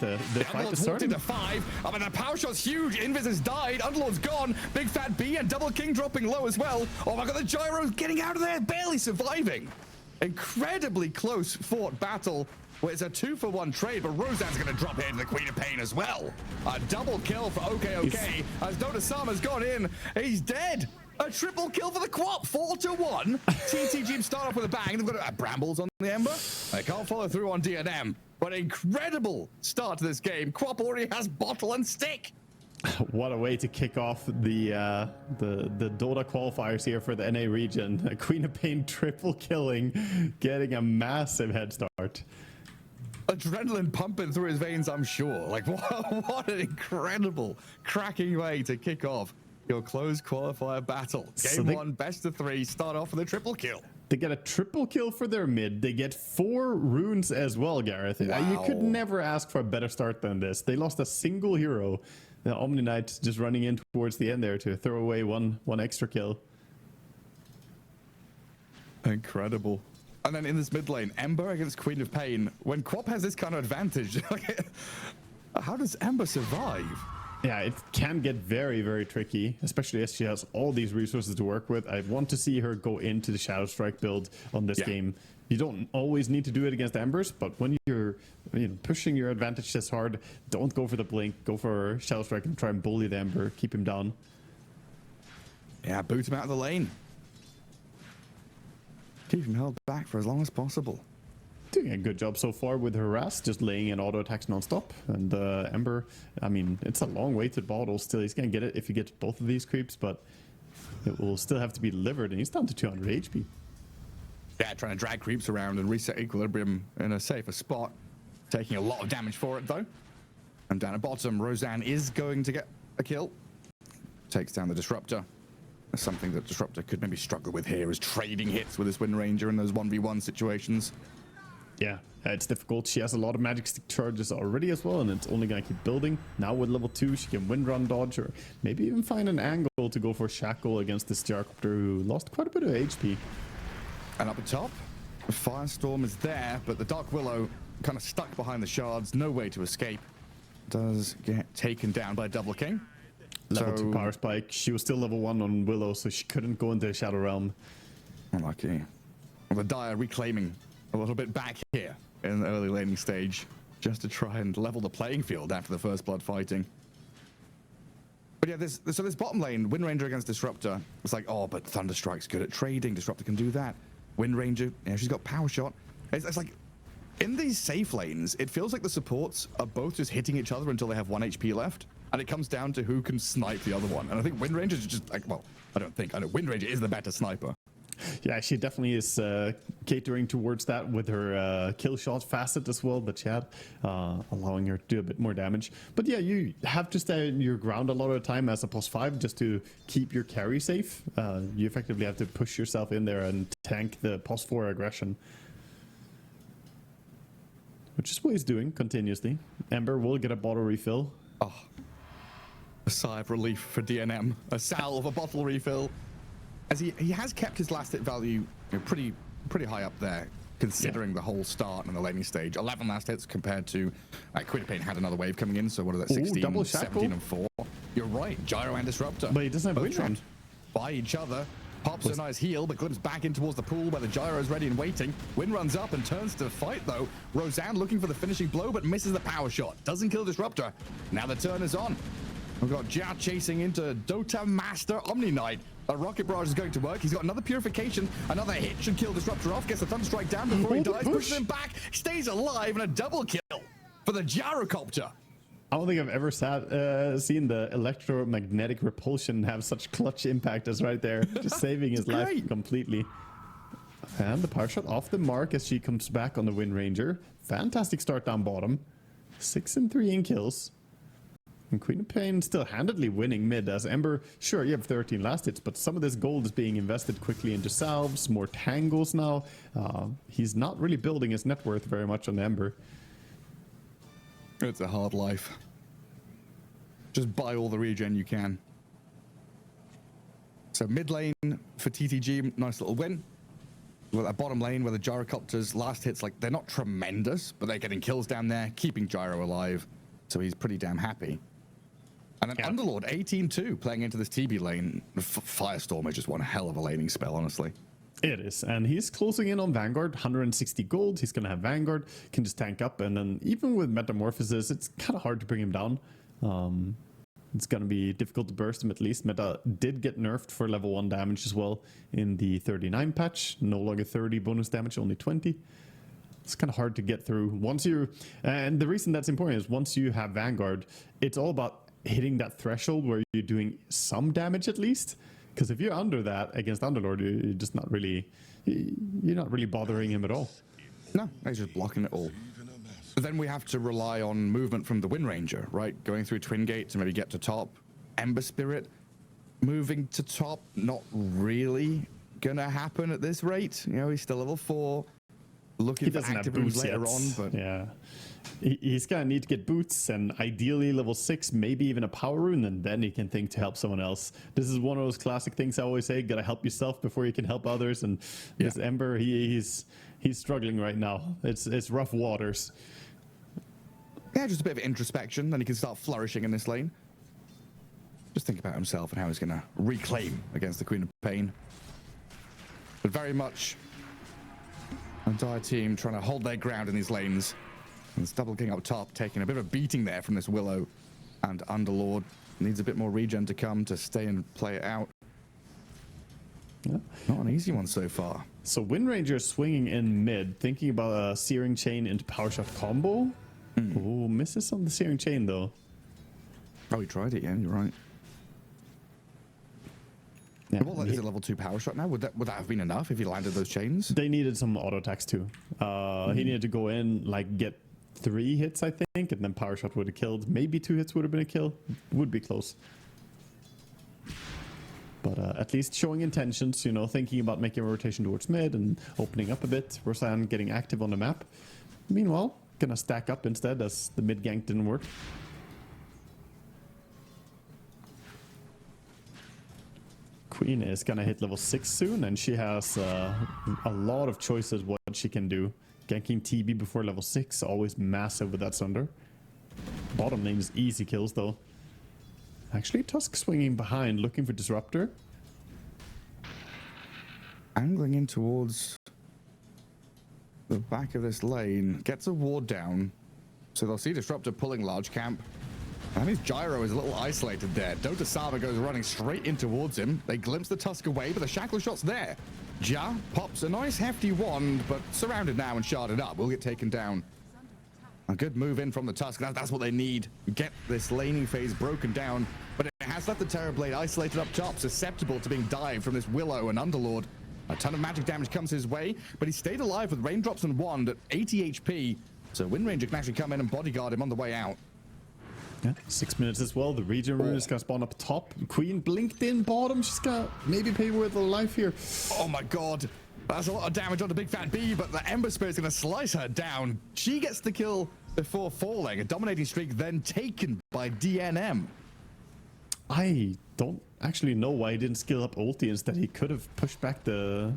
the fight is starting. Into 5. I mean, the power shot's huge. Invis has died. Underlord's gone. Big Fat B and Double King dropping low as well. Oh my god, the Gyro's getting out of there, barely surviving. Incredibly close fought battle. Well, it's a 2-for-1 trade, but Roseanne's going to drop into the Queen of Pain as well. A double kill for OKOK as Dota Sama's gone in. He's dead. A triple kill for the Quap, 4-1. TT Geam start off with a bang. They've got Brambles on the Ember. They can't follow through on DNM. But incredible start to this game. Quap already has bottle and stick. What a way to kick off the Dota qualifiers here for the NA region. Queen of Pain triple killing, getting a massive head start. Adrenaline pumping through his veins, I'm sure. Like, what an incredible, cracking way to kick off your closed qualifier battle. Game 1, best of 3, start off with a triple kill. They get a triple kill for their mid. They get 4 runes as well, Gareth. Wow. You could never ask for a better start than this. They lost a single hero. The Omni Knight just running in towards the end there to throw away one extra kill. Incredible. And then in this mid lane, Ember against Queen of Pain. When Quap has this kind of advantage, how does Ember survive? Yeah, it can get very, very tricky, especially as she has all these resources to work with. I want to see her go into the Shadow Strike build on this game. You don't always need to do it against Embers, but when you're pushing your advantage this hard, don't go for the blink. Go for Shadow Strike and try and bully the Ember, keep him down. Yeah, boot him out of the lane. Keep him held back for as long as possible. Doing a good job so far with harass, just laying in auto attacks non-stop. And Ember, I mean, it's a long way to the bottle. Still, he's gonna get it if he gets both of these creeps, but it will still have to be delivered, and he's down to 200 HP. Yeah, trying to drag creeps around and reset equilibrium in a safer spot. Taking a lot of damage for it, though. And down at bottom, Roseanne is going to get a kill. Takes down the Disruptor. Something that Disruptor could maybe struggle with here is trading hits with his Wind Ranger in those 1v1 situations. Yeah, it's difficult. She has a lot of magic stick charges already as well, and it's only going to keep building. Now with level 2, she can wind run dodge, or maybe even find an angle to go for Shackle against this Gyrocopter who lost quite a bit of HP. And up at top, the Firestorm is there, but the Dark Willow kind of stuck behind the shards, no way to escape. Does get taken down by Double King. Level 2 Power Spike. She was still level 1 on Willow, so she couldn't go into the Shadow Realm. Unlucky. Well, the Dire reclaiming a little bit back here in the early laning stage, just to try and level the playing field after the first blood fighting. But yeah, this bottom lane, Wind Ranger against Disruptor. It's like, oh, but Thunderstrike's good at trading. Disruptor can do that. Wind Ranger, yeah, she's got Power Shot. It's like, in these safe lanes, it feels like the supports are both just hitting each other until they have 1 HP left. And it comes down to who can snipe the other one. And I think Wind Ranger is just like, well, I know Wind Ranger is the better sniper. Yeah, she definitely is catering towards that with her kill shot facet as well that she had, allowing her to do a bit more damage. But yeah, you have to stay in your ground a lot of the time as a +5 just to keep your carry safe. You effectively have to push yourself in there and tank the +4 aggression. Which is what he's doing continuously. Ember will get a bottle refill. Oh, a sigh of relief for DNM. A salve, a bottle refill. As he has kept his last hit value pretty high up there, considering the whole start and the laning stage. 11 last hits compared to Queen of Pain had another wave coming in, so what are that, 16, double 17 and 4. You're right, Gyro and Disruptor. But he doesn't have Wind Run. By each other. Pops a nice heal, but glimpses back in towards the pool where the Gyro's ready and waiting. Wind runs up and turns to fight, though. Roseanne looking for the finishing blow, but misses the power shot. Doesn't kill Disruptor. Now the turn is on. We've got Jia chasing into Dota Master Omni Knight. A Rocket Barrage is going to work. He's got another Purification. Another hit should kill Disruptor off. Gets the Thunderstrike down before he dies. Pushes him back. Stays alive, and a double kill for the Gyrocopter. I don't think I've ever seen the electromagnetic repulsion have such clutch impact as right there. Just saving his life completely. And the power shot off the mark as she comes back on the Wind Ranger. Fantastic start down bottom. 6 and 3 in kills. And Queen of Pain still handedly winning mid as Ember, sure, you have 13 last hits, but some of this gold is being invested quickly into salves, more tangles now. He's not really building his net worth very much on Ember. It's a hard life. Just buy all the regen you can. So mid lane for TTG, nice little win. Well, that bottom lane where the gyrocopters last hits, like, they're not tremendous, but they're getting kills down there, keeping Gyro alive. So he's pretty damn happy. And then Underlord, 18-2, playing into this TB lane. Firestorm is just one hell of a laning spell, honestly. It is, and he's closing in on Vanguard, 160 gold. He's going to have Vanguard, can just tank up, and then even with Metamorphosis, it's kind of hard to bring him down. It's going to be difficult to burst him at least. Meta did get nerfed for level 1 damage as well in the 39 patch. No longer 30 bonus damage, only 20. It's kind of hard to get through. And the reason that's important is once you have Vanguard, it's all about hitting that threshold where you're doing some damage at least. Because if you're under that against Underlord, you're just not really, you're not really bothering him at all. No, he's just blocking it all. But then we have to rely on movement from the Wind Ranger, right? Going through Twin Gate to maybe get to top. Ember Spirit moving to top, not really gonna happen at this rate. You know, he's still level 4. Looking for active moves later on, but yeah, he's gonna need to get boots and ideally level 6, maybe even a power rune, and then he can think to help someone else. This is one of those classic things I always say: gotta help yourself before you can help others. And this Ember, he's struggling right now. It's rough waters. Yeah, just a bit of introspection, then he can start flourishing in this lane. Just think about himself and how he's gonna reclaim against the Queen of Pain. But very much entire team trying to hold their ground in these lanes. And it's Double King up top, taking a bit of a beating there from this Willow. And Underlord needs a bit more regen to come to stay and play it out. Yeah. Not an easy one so far. So Wind Ranger swinging in mid, thinking about a Searing Chain into Power Shot combo. Oh, misses on the Searing Chain though. Oh, he tried it, yeah, you're right. Yeah, what is it, level 2 power shot now? Would that have been enough if he landed those chains? They needed some auto attacks too. He needed to go in, like, get 3 hits, I think, and then power shot would have killed. Maybe 2 hits would have been a kill. Would be close. But at least showing intentions, you know, thinking about making a rotation towards mid and opening up a bit. Rosanne getting active on the map. Meanwhile, gonna stack up instead as the mid gank didn't work. Queen is gonna hit level 6 soon, and she has a lot of choices what she can do. Ganking TB before level 6, always massive with that Sunder. Bottom lane is easy kills though. Actually, Tusk swinging behind, looking for Disruptor. Angling in towards the back of this lane, gets a ward down. So they'll see Disruptor pulling large camp. And his Gyro is a little isolated there. Dota Saba goes running straight in towards him. They glimpse the Tusk away, but the Shackle Shot's there. Ja pops a nice hefty wand, but surrounded now and sharded up. Will get taken down. A good move in from the Tusk. That's what they need. Get this laning phase broken down. But it has left the Terrorblade isolated up top, susceptible to being dived from this Willow and Underlord. A ton of magic damage comes his way, but he stayed alive with raindrops and wand at 80 HP. So Wind Ranger can actually come in and bodyguard him on the way out. Yeah, 6 minutes as well. The region rune is gonna spawn up top. Queen blinked in bottom. She's gonna maybe pay with her life here. Oh my god. That's a lot of damage on the Big Fat B, but the Ember Spirit's gonna slice her down. She gets the kill before falling. A dominating streak then taken by DNM. I don't actually know why he didn't skill up ulti. Instead, he could have pushed back the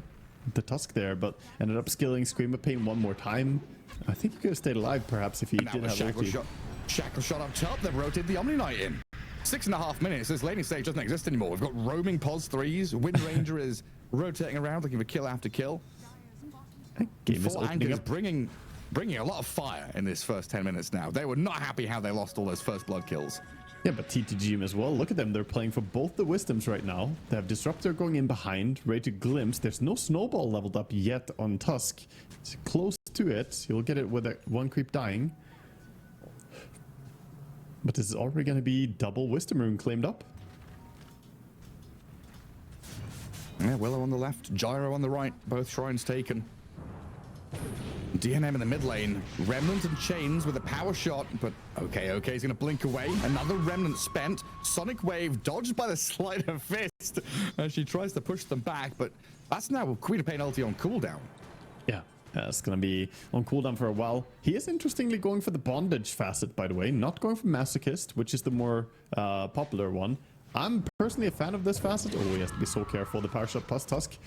Tusk there, but ended up skilling Scream of Pain one more time. I think he could have stayed alive perhaps if he did have ulti. Shackle Shot up top, they've rotated the Omni Knight in. 6.5 minutes, this laning stage doesn't exist anymore. We've got roaming pos 3s, Wind Ranger is rotating around looking for kill after kill. Game is Anchor is bringing a lot of fire in this first 10 minutes now. They were not happy how they lost all those first blood kills. Yeah, but TTGM as well. Look at them. They're playing for both the Wisdoms right now. They have Disruptor going in behind, ready to glimpse. There's no Snowball leveled up yet on Tusk. It's close to it. You'll get it with one creep dying. But this is already going to be double Wisdom Rune claimed up. Yeah, Willow on the left, Gyro on the right. Both shrines taken. DNM in the mid lane. Remnant and Chains with a power shot, but okay, he's going to blink away. Another Remnant spent. Sonic Wave dodged by the Sleight of Fist as she tries to push them back, but that's now Queen of Pain ulti on cooldown. Yeah. It's going to be on cooldown for a while. He is interestingly going for the bondage facet, by the way, not going for Masochist, which is the more popular one. I'm personally a fan of this facet. Oh, he has to be so careful. The power shot plus Tusk.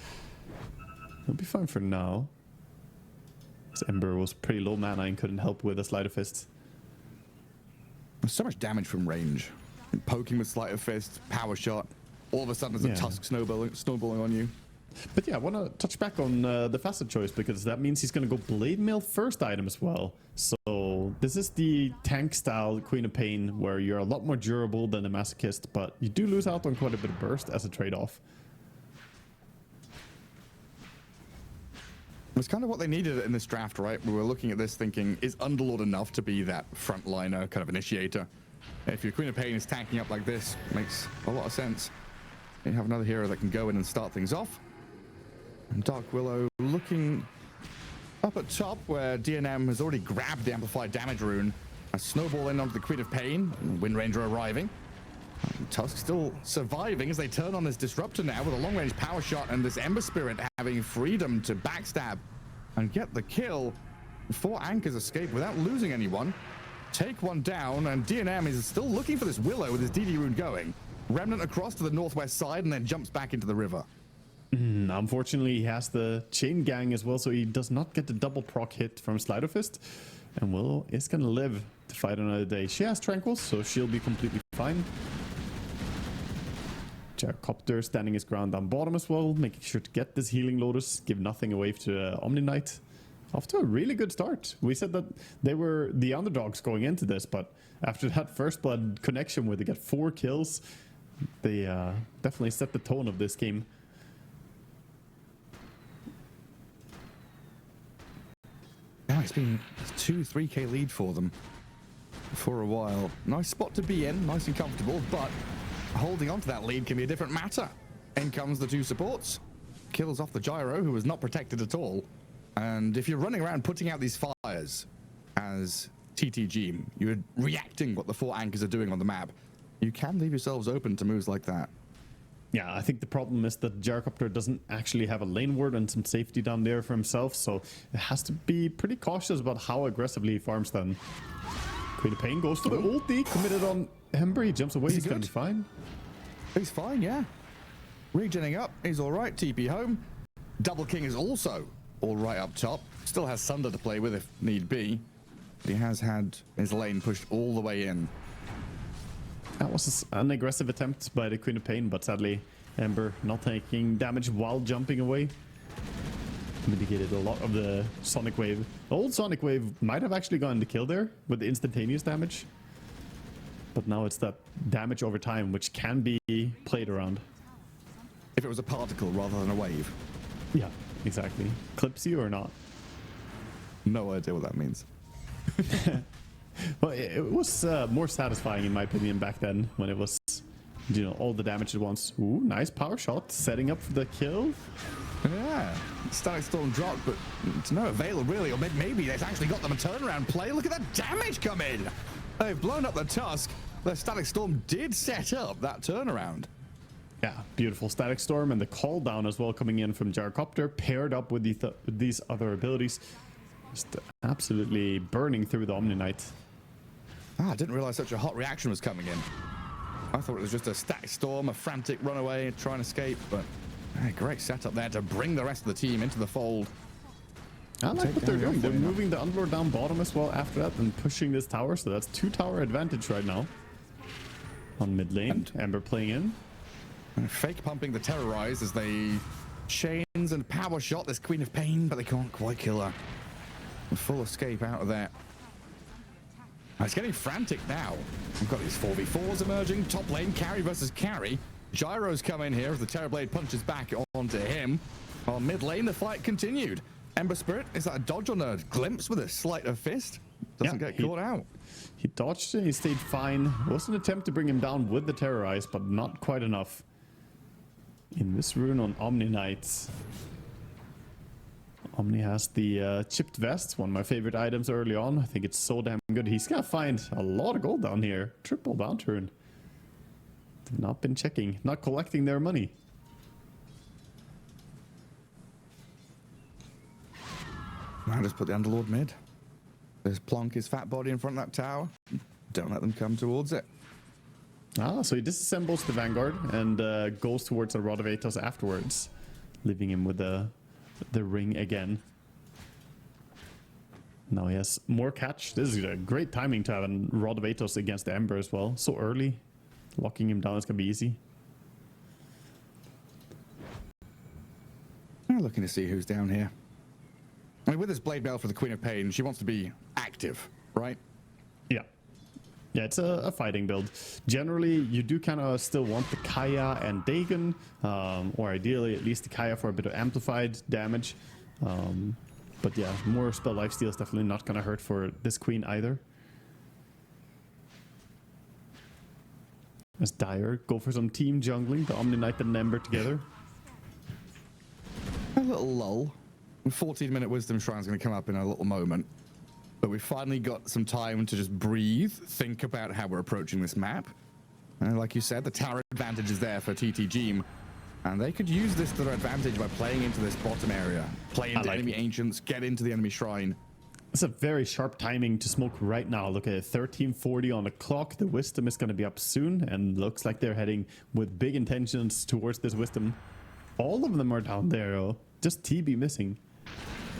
He'll be fine for now. This Ember was pretty low mana and couldn't help with a Sleight of Fist. There's so much damage from range. Poking with Sleight of Fist, power shot. All of a sudden there's a Tusk snowballing on you. But yeah, I want to touch back on the facet choice, because that means he's going to go Blade Mail first item as well. So this is the tank style Queen of Pain, where you're a lot more durable than the Masochist, but you do lose out on quite a bit of burst as a trade-off. It's kind of what they needed in this draft, right? We were looking at this thinking, is Underlord enough to be that frontliner, kind of initiator? If your Queen of Pain is tanking up like this, makes a lot of sense. You have another hero that can go in and start things off. And Dark Willow looking up at top, where DNM has already grabbed the amplified damage rune. A snowball in onto the Queen of Pain, Wind Ranger arriving. Tusk still surviving as they turn on this Disruptor now with a long-range power shot, and this Ember Spirit having freedom to backstab and get the kill. 4 anchors escape without losing anyone. Take one down, and DNM is still looking for this Willow with his DD rune going. Remnant across to the northwest side and then jumps back into the river. Unfortunately, he has the Chain Gang as well, so he does not get the double proc hit from Sleight of Fist. And Willow is going to live to fight another day. She has Tranquils, so she'll be completely fine. Gyrocopter standing his ground down bottom as well, making sure to get this Healing Lotus, give nothing away to Omni Knight. Off to a really good start. We said that they were the underdogs going into this, but after that First Blood connection where they get 4 kills, they definitely set the tone of this game. Now it's been a 2-3k lead for them for a while. Nice spot to be in, nice and comfortable, but holding on to that lead can be a different matter. In comes the 2 supports. Kills off the Gyro, who was not protected at all. And if you're running around putting out these fires as TT Geam, you're reacting what the 4 anchors are doing on the map. You can leave yourselves open to moves like that. Yeah, I think the problem is that Gyrocopter doesn't actually have a lane ward and some safety down there for himself, so it has to be pretty cautious about how aggressively he farms them. Queen of Pain goes for the ulti, committed on Ember, he jumps away, he's gonna be fine. He's fine, yeah. Regening up, he's alright, TP home. Double King is also alright up top. Still has Sunder to play with if need be. But he has had his lane pushed all the way in. That was an aggressive attempt by the Queen of Pain, but sadly Ember not taking damage while jumping away. Mitigated a lot of the Sonic Wave. The old Sonic Wave might have actually gotten the kill there with the instantaneous damage. But now it's that damage over time, which can be played around. If it was a particle rather than a wave. Yeah, exactly. Clips you or not. No idea what that means. Well, it was more satisfying in my opinion back then, when it was, you know, all the damage at once. Ooh, nice power shot, setting up for the kill. Yeah, Static Storm dropped, but to no avail really, or maybe they've actually got them a turnaround play. Look at that damage come in. They've blown up the Tusk. The Static Storm did set up that turnaround. Yeah, beautiful Static Storm, and the call down as well coming in from Gyrocopter, paired up with these other abilities. Just absolutely burning through the Omni Knight. I didn't realize such a hot reaction was coming in. I thought it was just a Static Storm, a frantic runaway, try and escape, but great setup there to bring the rest of the team into the fold. I like what they're doing. They're moving the Underlord down bottom as well after that and pushing this tower, so that's 2 tower advantage right now. On mid lane, Ember playing in. Fake pumping the Terrorize as they chains and power shot this Queen of Pain, but they can't quite kill her. A full escape out of there. It's getting frantic now. We've got these 4v4s emerging. Top lane, carry versus carry. Gyro's come in here as the Terrorblade punches back onto him. While mid lane, the fight continued. Ember Spirit, is that a dodge on a glimpse with a Sleight of Fist? Doesn't get caught out. He dodged it, he stayed fine. It was an attempt to bring him down with the Terrorize, but not quite enough. In this rune on Omni Knights. Omni has the chipped vest, one of my favorite items early on. I think it's so damn good. He's gonna find a lot of gold down here. Triple down turn. They've not been checking, not collecting their money. Now just put the Underlord mid. There's plonk his fat body in front of that tower. Don't let them come towards it. Ah, so he disassembles the Vanguard and goes towards a Rod of Atos afterwards, leaving him with a the ring again. Now he has more catch. This is a great timing to have a Rod of Atos against the Ember as well. So early. Locking him down is going to be easy. I'm looking to see who's down here. I mean, with this Blade Mail for the Queen of Pain, she wants to be active, right? Yeah. Yeah, it's a fighting build. Generally, you do kind of still want the Kaya and Dagon, or ideally at least the Kaya for a bit of amplified damage. But yeah, more spell lifesteal is definitely not going to hurt for this queen either. As Dire go for some team jungling, the Omni Knight and Ember together. A little lull. 14-minute Wisdom Shrine's going to come up in a little moment. But we finally got some time to just breathe, think about how we're approaching this map. And like you said, the tower advantage is there for TT Geam. And they could use this to their advantage by playing into this bottom area. Play into enemy ancients, get into the enemy shrine. It's a very sharp timing to smoke right now. Look at it, 13:40 on the clock. The Wisdom is going to be up soon. And looks like they're heading with big intentions towards this Wisdom. All of them are down there, though. Just TB missing.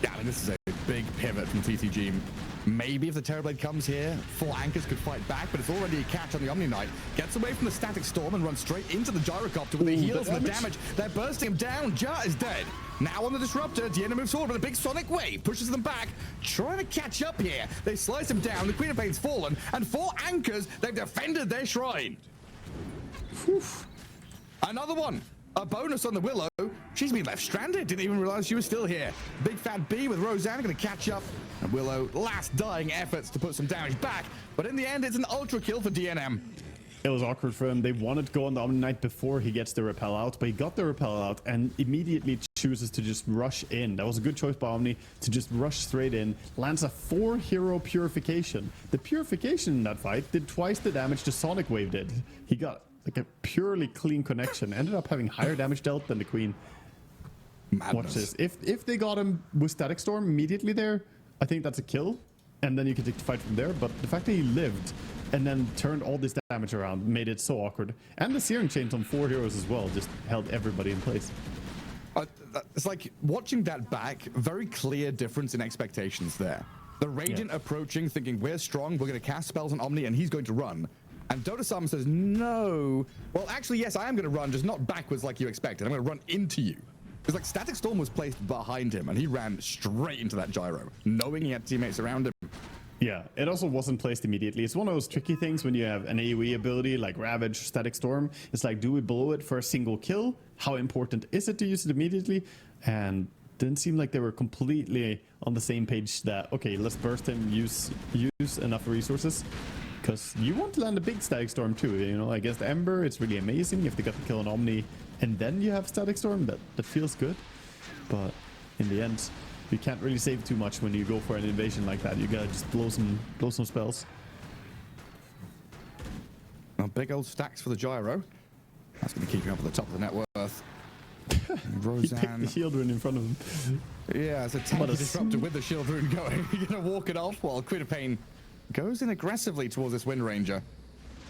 Yeah, I mean, this is a big pivot from TT Geam. Maybe if the Terrorblade comes here, 4 anchors could fight back, but it's already a catch on the Omni Knight. Gets away from the Static Storm and runs straight into the Gyrocopter with the heals and the damage. They're bursting him down. Ja is dead. Now on the Disruptor, Diana moves forward with a big Sonic Wave, pushes them back, trying to catch up here. They slice him down. The Queen of Pain's fallen, and 4 anchors, they've defended their shrine. Whew. Another one. A bonus on the Willow. She's been left stranded. Didn't even realize she was still here. Big Fat B with Roseanne going to catch up. And Willow, last dying efforts to put some damage back. But in the end, it's an ultra kill for DNM. It was awkward for him. They wanted to go on the Omni Knight before he gets the repel out, but he got the repel out and immediately chooses to just rush in. That was a good choice by Omni to just rush straight in. Lands a 4-hero Purification. The Purification in that fight did twice the damage the Sonic Wave did. He got like a purely clean connection. Ended up having higher damage dealt than the Queen. Madness. Watch this. If they got him with Static Storm immediately there, I think that's a kill. And then you can take the fight from there. But the fact that he lived and then turned all this damage around made it so awkward. And the Searing Chains on 4 heroes as well just held everybody in place. It's like watching that back, very clear difference in expectations there. The Radiant approaching, thinking we're strong, we're going to cast spells on Omni and he's going to run. And Dota Sam says, no. Well, actually, yes, I am going to run, just not backwards like you expected. I'm going to run into you. It's like Static Storm was placed behind him, and he ran straight into that gyro, knowing he had teammates around him. Yeah, it also wasn't placed immediately. It's one of those tricky things when you have an AoE ability like Ravage, Static Storm. It's like, do we blow it for a single kill? How important is it to use it immediately? And didn't seem like they were completely on the same page that, okay, let's burst him, use enough resources. Because you want to land a big Static Storm too, you know, against Ember, it's really amazing if they got the kill on Omni and then you have Static Storm, that feels good. But in the end, you can't really save too much when you go for an invasion like that. You gotta just blow some spells. Well, big old stacks for the gyro. That's going to keep you up at the top of the net worth. Roseanne. He picked the shield rune in front of him. Yeah, it's a tanky disruptor with the shield rune going. You're going to walk it off while Queen of Pain goes in aggressively towards this Wind Ranger.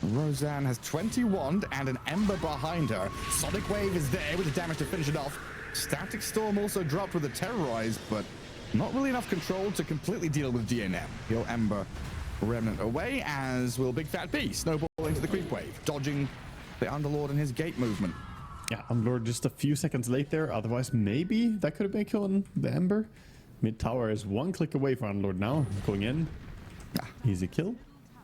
Roseanne has 20 wand and an Ember behind her. Sonic Wave is there with the damage to finish it off. Static Storm also dropped with the Terrorize, but not really enough control to completely deal with DNM. He'll Ember Remnant away, as will Big Fat B snowball into the creep wave, dodging the Underlord and his gate movement. Yeah, Underlord just a few seconds late there. Otherwise, maybe that could have been killing the Ember. Mid tower is 1 click away for Underlord now. Going in. Easy kill.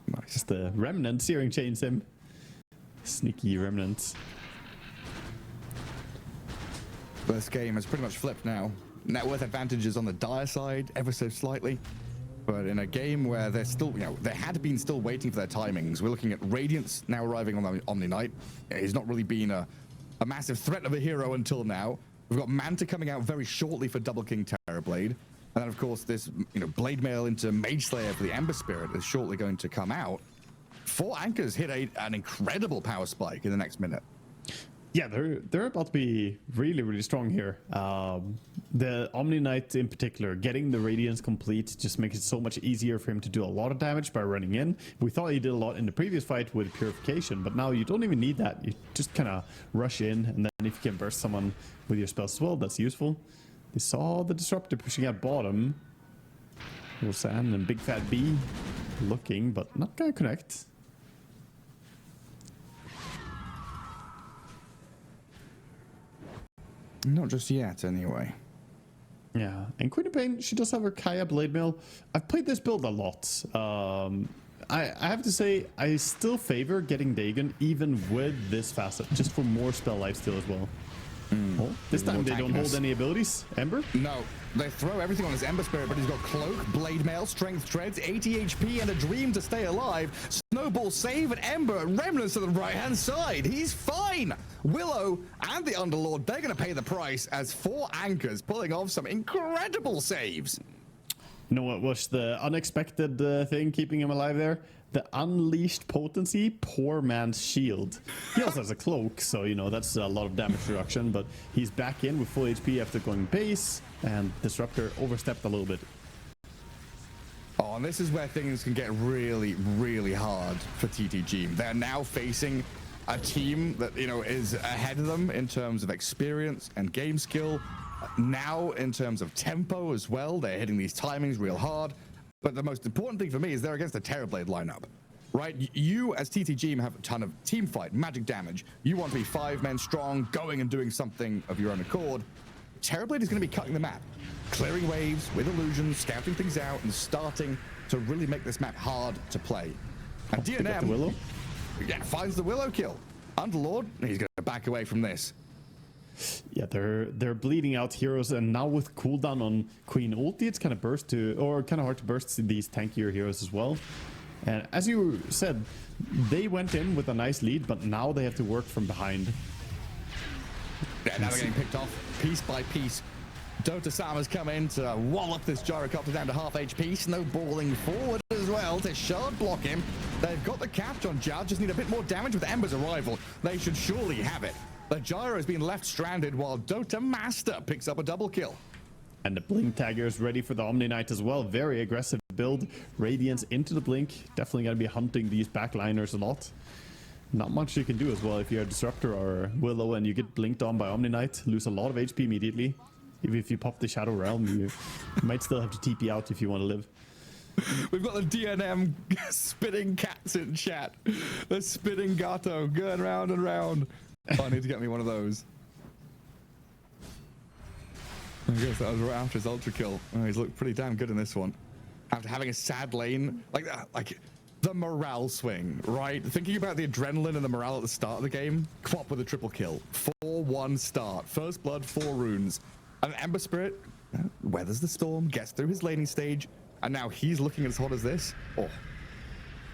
Nice. Just the Remnant Searing Chains him. Sneaky Remnants. This game has pretty much flipped now. Net worth advantages on the Dire side, ever so slightly. But in a game where they're still, they had been still waiting for their timings. We're looking at Radiance now arriving on the Omni Knight. He's not really been a massive threat of a hero until now. We've got Manta coming out very shortly for Double King Terrorblade. And then, of course, this Blade Mail into Mage Slayer for the Ember Spirit is shortly going to come out. 4 anchors hit an incredible power spike in the next minute. Yeah, they're about to be really, really strong here. The Omni Knight in particular, getting the Radiance complete just makes it so much easier for him to do a lot of damage by running in. We thought he did a lot in the previous fight with Purification, but now you don't even need that. You just kind of rush in, and then if you can burst someone with your spells as well, that's useful. They saw the disruptor pushing at bottom. Roseanne and Big Fat B looking, but not gonna connect. Not just yet, anyway. Yeah, and Queen of Pain, she does have her Kaya Blade Mail. I've played this build a lot. I have to say, I still favor getting Dagon even with this facet, just for more spell lifesteal as well. Oh, this time they don't hold any abilities. Ember? No, they throw everything on his Ember Spirit, but he's got Cloak, Blade Mail, Strength Treads, 80 HP, and a Dream to stay alive. Snowball save, and Ember, Remnants to the right-hand side. He's fine. Willow and the Underlord, they're going to pay the price as 4 anchors pulling off some incredible saves. You know what was the unexpected thing keeping him alive there? The unleashed potency, poor man's shield. He also has a cloak, so you know that's a lot of damage reduction, but he's back in with full HP after going base, and Disruptor overstepped a little bit. Oh, and this is where things can get really, really hard for TTG. They're now facing a team that, you know, is ahead of them in terms of experience and game skill. Now, in terms of tempo as well, they're hitting these timings real hard. But the most important thing for me is they're against the Terrorblade lineup, right? You as TTG have a ton of team fight, magic damage. You want to be 5 men strong, going and doing something of your own accord. Terrorblade is going to be cutting the map, clearing waves with illusions, scouting things out, and starting to really make this map hard to play. And DNM Willow? Yeah, finds the Willow kill. Underlord, he's going to back away from this. Yeah, they're bleeding out heroes, and now with cooldown on Queen ulti, it's kind of hard to burst these tankier heroes as well. And as you said, they went in with a nice lead, but now they have to work from behind. Yeah, now they're getting picked off piece by piece. Dota Sama's come in to wallop this gyrocopter down to half HP, snowballing forward as well to shard block him. They've got the catch on Jad, just need a bit more damage with Ember's arrival. They should surely have it. The gyro has been left stranded while Dota Master picks up a double kill. And the Blink Tagger is ready for the Omni Knight as well. Very aggressive build. Radiance into the Blink. Definitely going to be hunting these backliners a lot. Not much you can do as well if you're a Disruptor or Willow and you get blinked on by Omni Knight. Lose a lot of HP immediately. Even if you pop the Shadow Realm, you might still have to TP out if you want to live. We've got the DNM spitting cats in chat. The spitting gato going round and round. Oh, I need to get me one of those. I guess that was right after his ultra kill. Oh, he's looked pretty damn good in this one. After having a sad lane like that, like the morale swing, right? Thinking about the adrenaline and the morale at the start of the game. Quap with a triple kill. 4-1 start. First blood, 4 runes. And Ember Spirit weathers the storm, gets through his laning stage, and now he's looking as hot as this. Oh.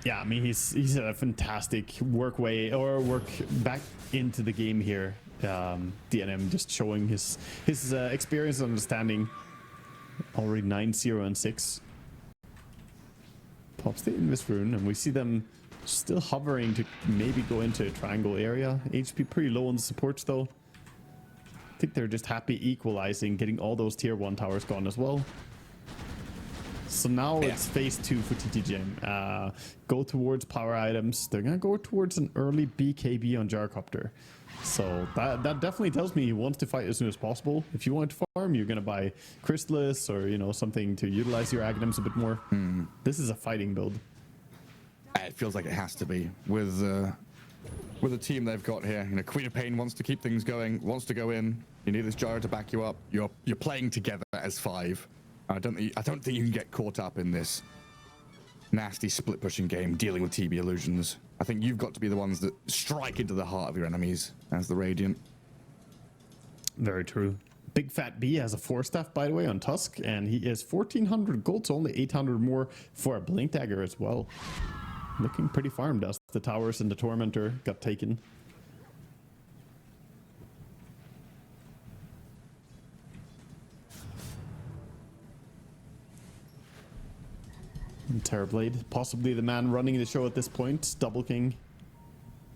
Yeah, I mean, he's a fantastic work back into the game here. DNM just showing his experience and understanding. Already 9-0 and 6. Pops the Invis rune, and we see them still hovering to maybe go into a triangle area. HP pretty low on the supports though. I think they're just happy equalizing, getting all those tier 1 towers gone as well. So now it's phase 2 for TTG. Go towards power items. They're gonna go towards an early BKB on Gyrocopter. So that definitely tells me he wants to fight as soon as possible. If you want to farm, you're gonna buy Chrysalis or something to utilize your Aghanims a bit more. This is a fighting build. It feels like it has to be with the team they've got here. Queen of Pain wants to keep things going, wants to go in. You need this gyro to back you up. You're playing together as 5. I don't think you can get caught up in this nasty split pushing game dealing with TB illusions. I think you've got to be the ones that strike into the heart of your enemies as the Radiant. Very true. Big Fat B has a 4-staff, by the way, on Tusk, and he is 1400 gold, so only 800 more for a Blink Dagger as well. Looking pretty farmed as the towers and the Tormentor got taken. And Terrorblade, possibly the man running the show at this point. Double King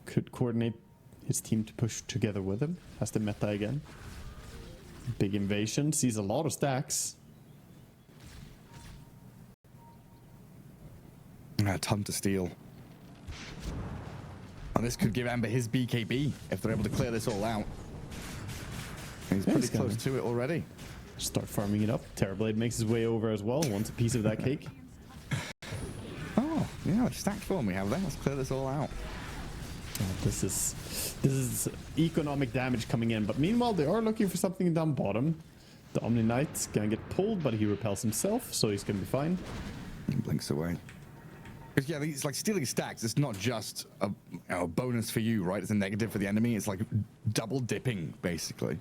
could coordinate his team to push together with him. Has the meta again. Big invasion, sees a lot of stacks. A ton to steal. And this could give Ember his BKB if they're able to clear this all out. He's pretty close to it already. Start farming it up. Terrorblade makes his way over as well. Wants a piece of that cake. Oh, yeah, the stacked form we have there. Let's clear this all out. This is economic damage coming in. But meanwhile, they are looking for something down bottom. The Omni Knight's gonna get pulled, but he repels himself, so he's gonna be fine. He blinks away. Because yeah, it's like stealing stacks. It's not just a bonus for you, right? It's a negative for the enemy. It's like double dipping, basically.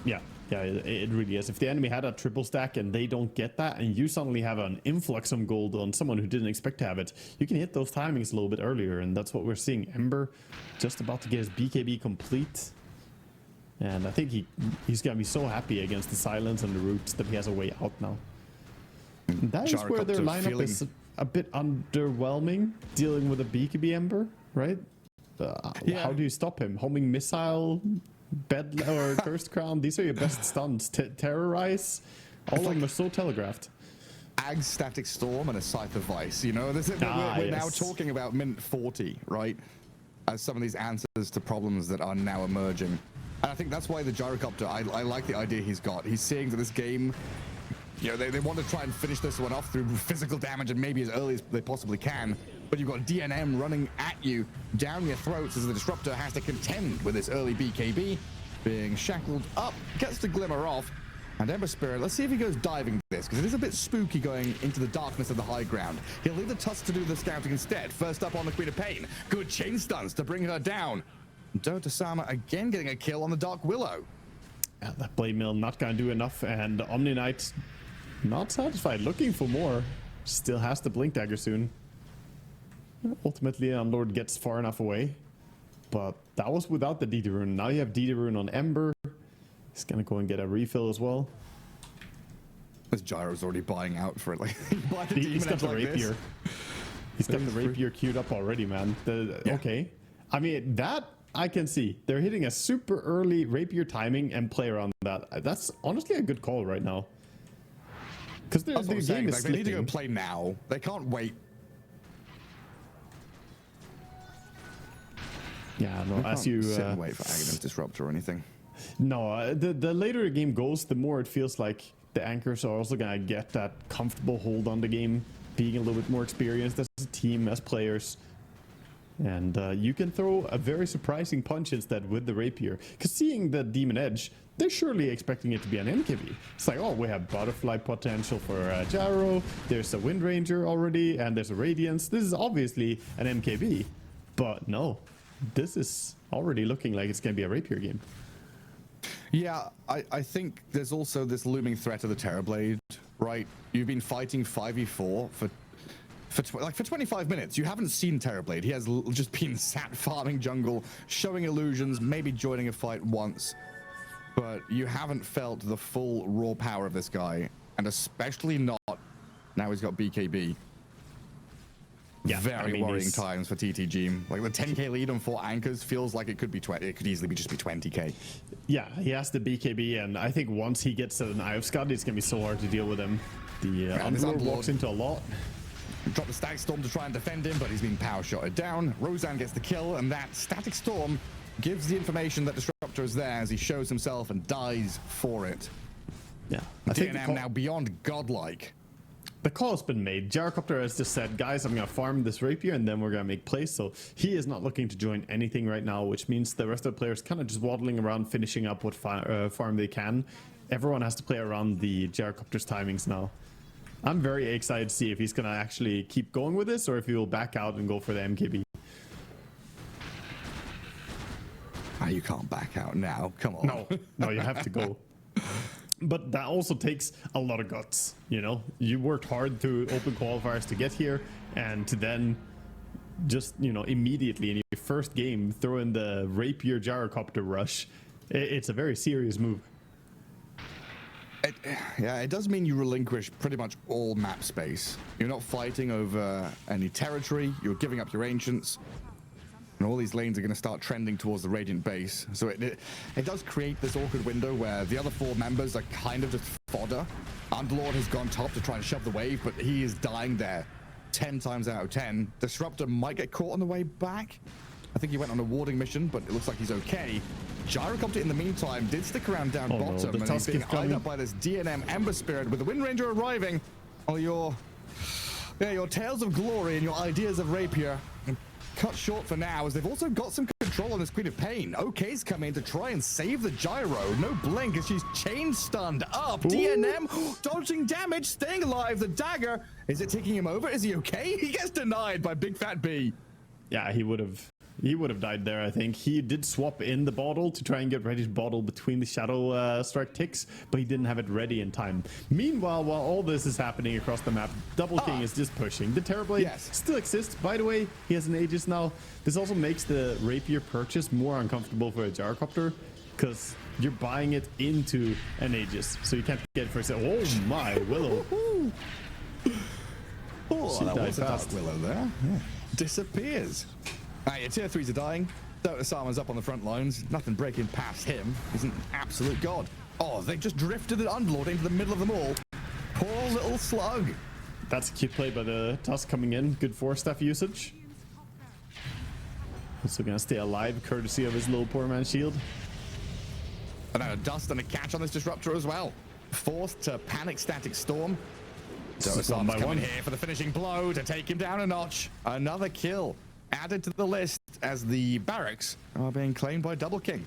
Yeah, it really is. If the enemy had a triple stack and they don't get that, and you suddenly have an influx of gold on someone who didn't expect to have it, you can hit those timings a little bit earlier, and that's what we're seeing. Ember just about to get his BKB complete. And I think he's gonna be so happy against the silence and the roots that he has a way out now. And that is where their lineup is a bit underwhelming, dealing with a BKB Ember, right? Yeah. How do you stop him? Homing Missile, Bed or Cursed Crown, these are your best stuns. Terrorize, all of them are so telegraphed. Ag Static Storm and a Scythe of Vice, you know? We're now talking about minute 40, right? As some of these answers to problems that are now emerging. And I think that's why the Gyrocopter, I like the idea he's got. He's seeing that this game, you know, they want to try and finish this one off through physical damage and maybe as early as they possibly can. But you've got DNM running at you down your throats as the Disruptor has to contend with this early BKB. Being shackled up, gets to glimmer off. And Ember Spirit, let's see if he goes diving this, because it is a bit spooky going into the darkness of the high ground. He'll leave the Tusk to do the scouting instead. First up on the Queen of Pain. Good chain stuns to bring her down. Dota Sama again getting a kill on the Dark Willow. Yeah, that Blade Mill not gonna do enough, and Omni Knight not satisfied, looking for more. Still has the Blink Dagger soon. Ultimately, Lord gets far enough away, but that was without the DD rune. Now you have DD rune on Ember. He's gonna go and get a refill as well. This Gyro's already buying out for it. Like he's got the rapier. He's got the rapier queued up already, man. Okay, I mean that I can see. They're hitting a super early rapier timing and play around that. That's honestly a good call right now. Because the game is like, they need to go play now. They can't wait. Yeah, no, as you sit and wait for Aghanim Disruptor or anything. No, the later the game goes, the more it feels like the anchors are also gonna get that comfortable hold on the game, being a little bit more experienced as a team, as players. And you can throw a very surprising punch instead with the rapier. Because seeing the Demon Edge, they're surely expecting it to be an MKB. It's like, oh, we have butterfly potential for Gyro, there's a Wind Ranger already, and there's a Radiance. This is obviously an MKB. But no, this is already looking like it's going to be a rapier game. Yeah, I think there's also this looming threat of the Terrorblade, right? You've been fighting 5v4 for 25 minutes. You haven't seen Terrorblade. He has just been sat farming jungle, showing illusions, maybe joining a fight once. But you haven't felt the full raw power of this guy, and especially not now he's got BKB. Yeah, very worrying times for TT Geam. Like the 10k lead on 4 anchors feels like it could be 20. It could easily be just be 20k. Yeah, he has the BKB, and I think once he gets an Eye of Scud, it's gonna be so hard to deal with him. The Underlord walks into a lot. Drop the Static Storm to try and defend him, but he's being power shotted down. Roseanne gets the kill, and that Static Storm gives the information that Disruptor is there as he shows himself and dies for it. Yeah, I think DNM now beyond godlike. The call has been made. Gyrocopter has just said, guys, I'm going to farm this rapier and then we're going to make plays. So he is not looking to join anything right now, which means the rest of the players kind of just waddling around, finishing up what farm they can. Everyone has to play around the Gyrocopter's timings now. I'm very excited to see if he's going to actually keep going with this or if he will back out and go for the MKB. You can't back out now. Come on. No, you have to go. But that also takes a lot of guts, you know? You worked hard to open qualifiers to get here, and to then just, you know, immediately in your first game throw in the rapier Gyrocopter rush. It's a very serious move. It does mean you relinquish pretty much all map space. You're not fighting over any territory. You're giving up your ancients. And all these lanes are going to start trending towards the Radiant base. So it does create this awkward window where the other 4 members are kind of just fodder. Underlord has gone top to try and shove the wave, but he is dying there 10 times out of 10. Disruptor might get caught on the way back. I think he went on a warding mission, but it looks like he's okay. Gyrocopter in the meantime did stick around down bottom, and he's being eyed up by this DNM Ember Spirit with the Wind Ranger arriving. Oh, your tales of glory and your ideas of rapier cut short for now, as they've also got some control on this Queen of Pain. OK's come in to try and save the gyro. No blink as she's chain stunned up. Ooh. DNM dodging damage, staying alive. The dagger, is it taking him over? Is he okay? He gets denied by Big Fat B. Yeah, he would have died there, I think. He did swap in the bottle to try and get ready to bottle between the Shadow Strike ticks, but he didn't have it ready in time. Meanwhile, while all this is happening across the map, Double King is just pushing. The Terrorblade still exists. By the way, he has an Aegis now. This also makes the Rapier purchase more uncomfortable for a Gyrocopter, because you're buying it into an Aegis, so you can't get it for sale. Oh my, Willow. Oh, that was a Dark Willow there. Yeah. Disappears. Your tier 3s are dying. Dota Sama's up on the front lines. Nothing breaking past him. He's an absolute god. Oh, they just drifted the Underlord into the middle of them all. Poor little slug. That's a cute play by the Tusk coming in. Good force staff usage. Also gonna stay alive courtesy of his little poor man shield. And a dust and a catch on this disruptor as well. Forced to panic static storm. Dota Sama's coming here for the finishing blow to take him down a notch. Another kill added to the list as the barracks are being claimed by Double King.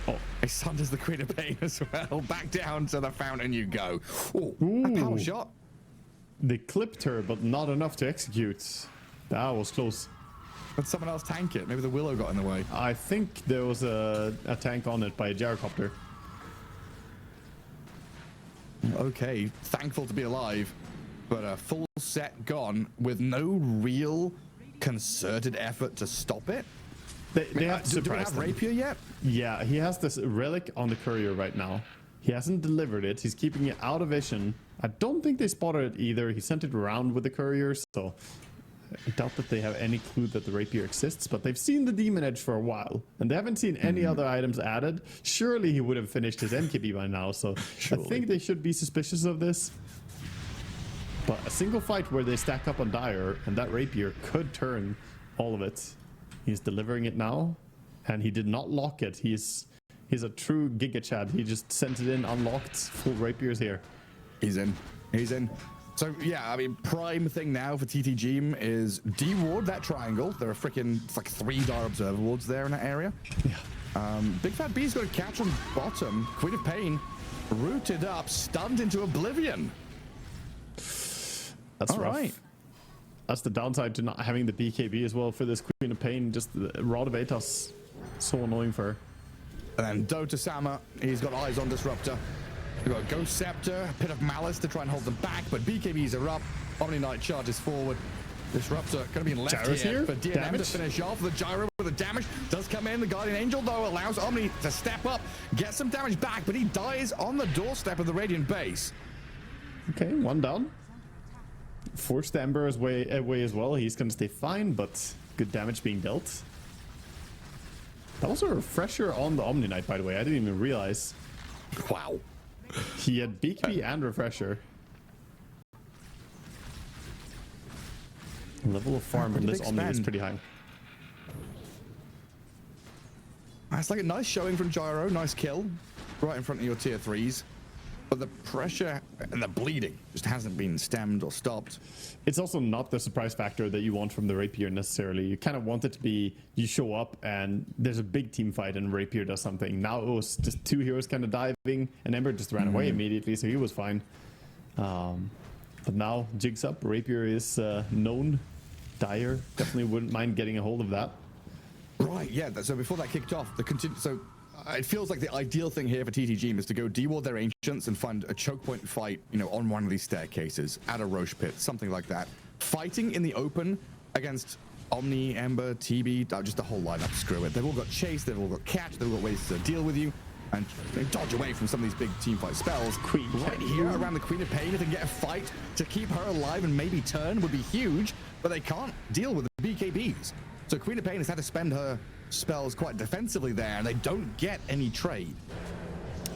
Oh, he sunders the Queen of Pain as well. Back down to the fountain you go. Oh, a power shot. They clipped her, but not enough to execute. That was close. But someone else tank it. Maybe the Willow got in the way. I think there was a tank on it by a Gyrocopter. Okay, thankful to be alive, but a full set gone with no real concerted effort to stop it. They have to do we have Rapier yet? Yeah, he has this relic on the courier right now. He hasn't delivered it. He's keeping it out of vision. I don't think they spotted it either. He sent it around with the courier, so I doubt that they have any clue that the Rapier exists, but they've seen the Demon Edge for a while, and they haven't seen any other items added. Surely he would have finished his MKB by now, so I think they should be suspicious of this. But a single fight where they stack up on Dire, and that Rapier could turn all of it. He's delivering it now, and he did not lock it. He's a true Giga Chad. He just sent it in unlocked. Full Rapiers here. He's in. He's in. So yeah, I mean, prime thing now for TT Geam is de-ward that triangle. There are freaking, it's like 3 Dire Observer wards there in that area. Yeah. Big Fat B's got a catch on bottom. Queen of Pain rooted up, stunned into oblivion. That's all right. That's the downside to not having the BKB as well for this Queen of Pain. Just the Rod of Atos, so annoying for her. And then Dota Sama, he's got eyes on Disruptor. We've got Ghost Scepter, Pit of Malice to try and hold them back, but BKBs are up. Omni Knight charges forward. Disruptor going to be left here for DNM to finish off. The gyro with the damage does come in. The Guardian Angel, though, allows Omni to step up, get some damage back, but he dies on the doorstep of the Radiant base. Okay, one down. Forced the Ember away as well. He's going to stay fine, but good damage being dealt. That was a refresher on the Omni Knight, by the way. I didn't even realize. Wow. He had BKB and refresher. Level of farm in this Omni is pretty high. That's like a nice showing from Gyro. Nice kill. Right in front of your tier 3s. But the pressure and the bleeding just hasn't been stemmed or stopped. It's also not the surprise factor that you want from the Rapier necessarily. You kind of want it to be, you show up and there's a big team fight and Rapier does something. Now it was just 2 heroes kind of diving and Ember just ran away immediately, so he was fine. But now Jig's up. Rapier is known. Dire definitely wouldn't mind getting a hold of that. Right, yeah. So before that kicked off, so it feels like the ideal thing here for TT Geam is to go de-ward their ancients and find a choke point fight, you know, on one of these staircases at a Roche pit, something like that. Fighting in the open against Omni, Ember, TB, just the whole lineup. Screw it. They've all got chase, they've all got catch, they've all got ways to deal with you and dodge away from some of these big team fight spells. Right here around the Queen of Pain, if they can get a fight to keep her alive and maybe turn would be huge, but they can't deal with the BKBs. So Queen of Pain has had to spend her spells quite defensively there, and they don't get any trade.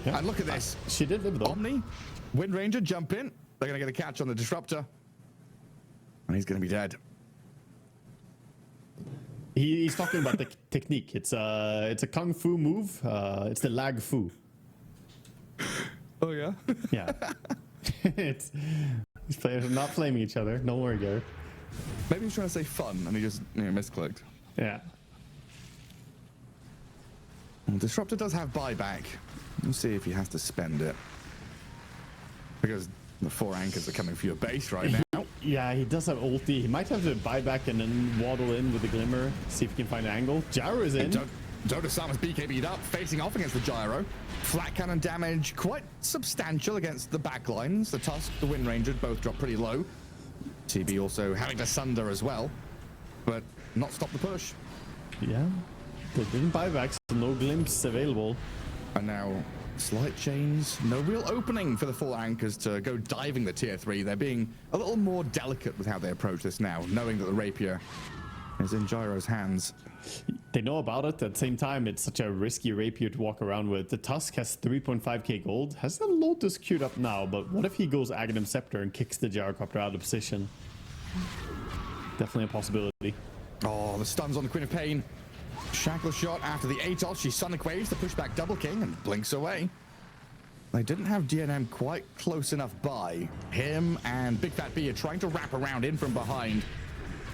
Yeah. And look at this. She did live though. Omni, Wind Ranger jump in. They're going to get a catch on the Disruptor. And he's going to be dead. He's talking about the technique. It's a kung fu move. It's the lag fu. Oh yeah. Yeah. These players are not flaming each other. Don't worry, Gareth. Maybe he's trying to say fun and he just misclicked. Yeah. Well, Disruptor does have buyback. We'll see if he has to spend it. Because the 4 anchors are coming for your base right now. Yeah, he does have ulti. He might have to buy back and then waddle in with the Glimmer, see if he can find an angle. Gyro is in. Dota-sama's BKB'd up, facing off against the Gyro. Flat cannon damage quite substantial against the backlines. The Tusk, the Wind Ranger both drop pretty low. TB also having to sunder as well, but not stop the push. Yeah, they didn't buy back, so no glimpse available. And now slight chains, no real opening for the 4 anchors to go diving the tier 3. They're being a little more delicate with how they approach this now, knowing that the rapier is in Gyro's hands. They know about it. At the same time, it's such a risky rapier to walk around with. The Tusk has 3.5k gold, has the Lotus queued up now, but what if he goes Aghanim Scepter and kicks the Gyrocopter out of position? Definitely a possibility. Oh, the stuns on the Queen of Pain. Shackle shot after the Atos. She Sonic Waves the pushback Double King and blinks away. They didn't have DNM quite close enough by. Him and Big Fat B are trying to wrap around in from behind.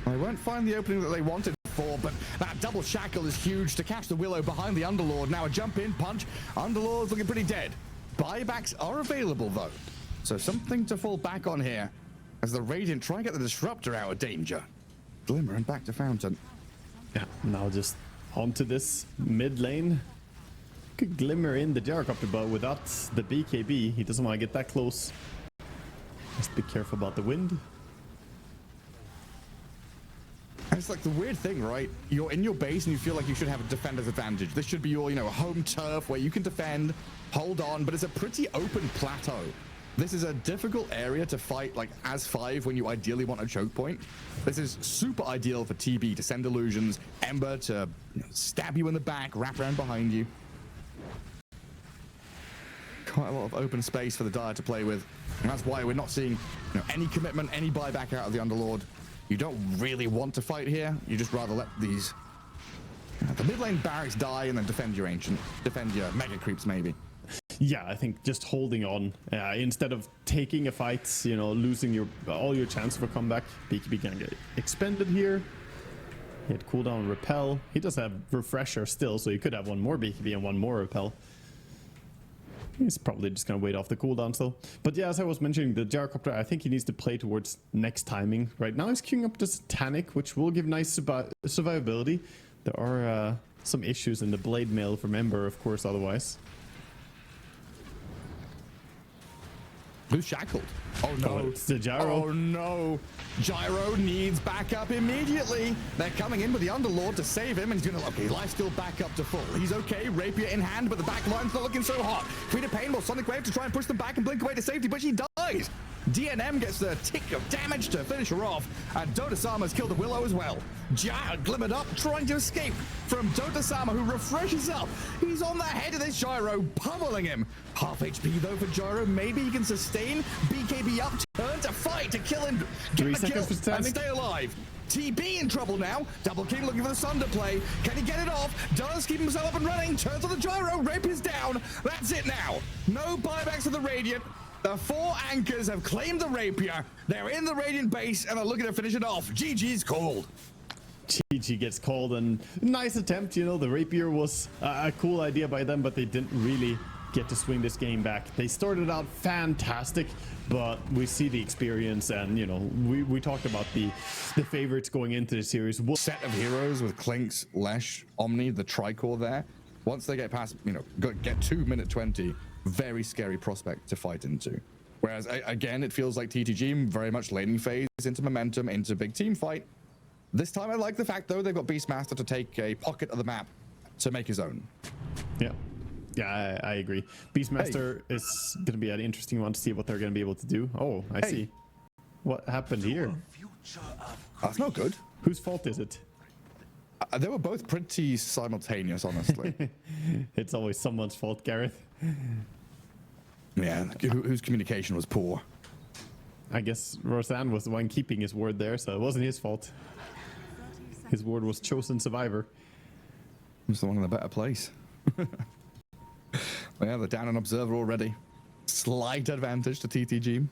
They won't find the opening that they wanted for, but that double shackle is huge to catch the Willow behind the Underlord. Now a jump in punch. Underlord's looking pretty dead. Buybacks are available though, so something to fall back on here as the Radiant try and get the Disruptor out of danger. Glimmer and back to Fountain. Yeah, now just onto this mid lane. Could Glimmer in the Gyrocopter, but without the BKB, he doesn't want to get that close. Just be careful about the wind. And it's like the weird thing, right? You're in your base and you feel like you should have a defender's advantage. This should be your, home turf where you can defend, hold on, but it's a pretty open plateau. This is a difficult area to fight, like, as 5 when you ideally want a choke point. This is super ideal for TB to send illusions, Ember to stab you in the back, wrap around behind you. Quite a lot of open space for the Dire to play with. And that's why we're not seeing any commitment, any buyback out of the Underlord. You don't really want to fight here. You just rather let these the mid lane barracks die and then defend your ancient, defend your mega creeps maybe. Yeah, I think just holding on instead of taking a fight, losing all your chance for comeback. BKB can get expended here. He had cooldown repel. He does have refresher still, so you could have one more BKB and one more repel. He's probably just gonna wait off the cooldown still. But yeah, as I was mentioning, the Gyrocopter, I think he needs to play towards next timing. Right now he's queuing up the Satanic, which will give nice survivability. There are some issues in the blade mail from Ember, of course, otherwise. Who's shackled? Oh no, Oh, it's the Gyro. Oh no, Gyro needs backup immediately. They're coming in with the Underlord to save him, and he's gonna, okay, life still back up to full. He's okay, rapier in hand, but the back line's not looking so hot. Queen of Pain will Sonic Wave to try and push them back and blink away to safety, but she dies. DNM gets the tick of damage to finish her off, and Dota-sama's killed the Willow as well. Gyro glimmered up, trying to escape from Dota-sama, who refreshes up. He's on the head of this Gyro, pummeling him. Half HP though for Gyro. Maybe he can sustain. BKB up, turn to fight to kill him, get the kill, and stay alive. TB in trouble now. Double King looking for the Sunder play. Can he get it off? Does keep himself up and running. Turns on the Gyro. Rapier's down. That's it now. No buybacks of the Radiant. The 4 anchors have claimed the Rapier. They're in the Radiant base and they're looking to finish it off. GG's called. GG gets called, and nice attempt. The Rapier was a cool idea by them, but they didn't really get to swing this game back. They started out fantastic, but we see the experience, and we talked about the favorites going into the series. Set of heroes with Clinks, Lesh, Omni, the Tricore there. Once they get past, get 2 minute 20, very scary prospect to fight into. Whereas again, it feels like TTG very much laning phase into momentum, into big team fight. This time I like the fact though they've got Beastmaster to take a pocket of the map to make his own. Yeah, I agree. Beastmaster is going to be an interesting one to see what they're going to be able to do. Oh, I see. What happened here? That's not good. Whose fault is it? They were both pretty simultaneous, honestly. It's always someone's fault, Gareth. Yeah, whose communication was poor. I guess Roseanne was the one keeping his word there, so it wasn't his fault. His ward was chosen survivor. He's the one in the better place. Yeah, they're down an observer already. Slight advantage to TTG.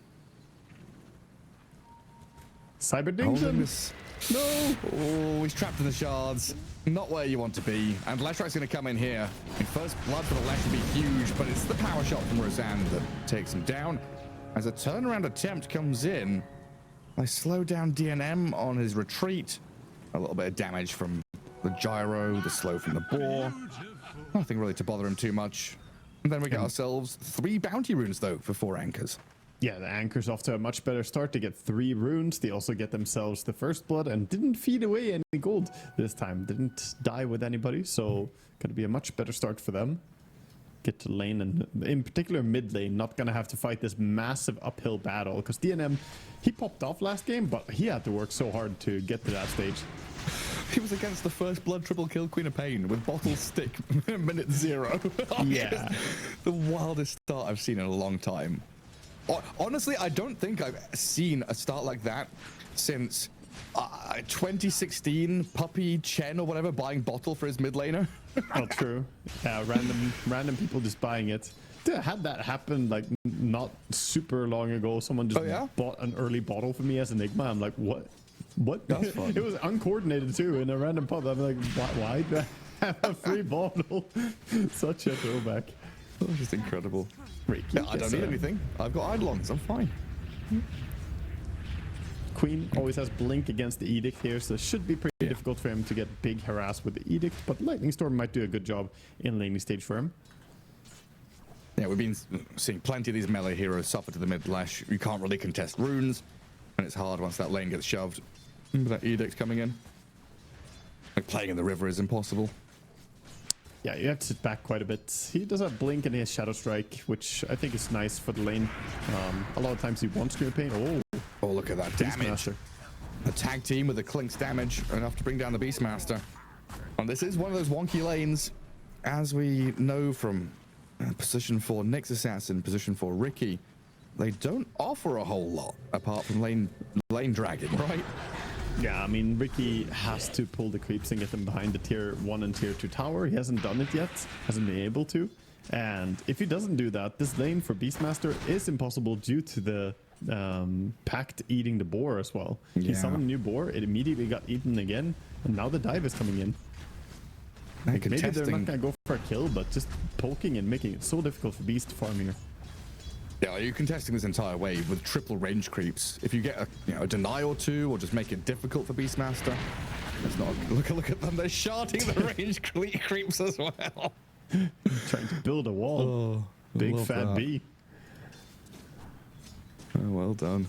Cyber Dingson. No! Oh, he's trapped in the shards. Not where you want to be. And Leshrak's going to come in here. And first blood for the Lesh would be huge, but it's the power shot from Roseanne that takes him down. As a turnaround attempt comes in, I slow down DNM on his retreat. A little bit of damage from the gyro, the slow from the boar. Nothing really to bother him too much. And then we get ourselves 3 bounty runes, though, for 4 anchors. Yeah, the anchor's off to a much better start. They get 3 runes. They also get themselves the first blood and didn't feed away any gold this time. Didn't die with anybody, so gonna be a much better start for them. Get to lane, and in particular mid lane, not gonna have to fight this massive uphill battle, because DNM, he popped off last game, but he had to work so hard to get to that stage. He was against the first blood triple kill Queen of Pain with bottle stick minute 0. Yeah. The wildest start I've seen in a long time. Honestly, I don't think I've seen a start like that since 2016 Puppy Chen or whatever buying bottle for his mid laner. Oh, true. Yeah, random people just buying it. Dude, I had that happen like not super long ago. Someone just bought an early bottle for me as Enigma. I'm like, what? That's fun. It was uncoordinated too in a random pub. I'm like, why do I have a free bottle? Such a throwback. Oh, just incredible. Yeah, I don't need anything. I've got Eidolons. I'm fine. Queen always has Blink against the Edict here, so it should be pretty difficult for him to get big harass with the Edict, but Lightning Storm might do a good job in laning stage for him. Yeah, we've been seeing plenty of these melee heroes suffer to the mid lash. You can't really contest runes, and it's hard once that lane gets shoved. With that Edict coming in. Like playing in the river is impossible. Yeah, you have to sit back quite a bit. He does have Blink and he has Shadow Strike, which I think is nice for the lane. A lot of times he wants Scream of Pain. Oh, look at that damage. A tag team with the Clink's damage, enough to bring down the Beastmaster. And this is one of those wonky lanes, as we know from position 4 Nyx Assassin, position 4 Riki. They don't offer a whole lot, apart from lane dragging, right? Yeah, I mean, Riki has to pull the creeps and get them behind the tier 1 and tier 2 tower. He hasn't done it yet, hasn't been able to. And if he doesn't do that, this lane for Beastmaster is impossible due to the Pact eating the boar as well. Yeah. He summoned a new boar, it immediately got eaten again, and now the dive is coming in. Like, maybe they're not going to go for a kill, but just poking and making it so difficult for Beast to farm here. Yeah, you're contesting this entire wave with triple range creeps. If you get a deny or 2, or just make it difficult for Beastmaster, it's not. Look at them. They're sharding the range creeps as well. Trying to build a wall. Oh, big fat B. Oh, well done.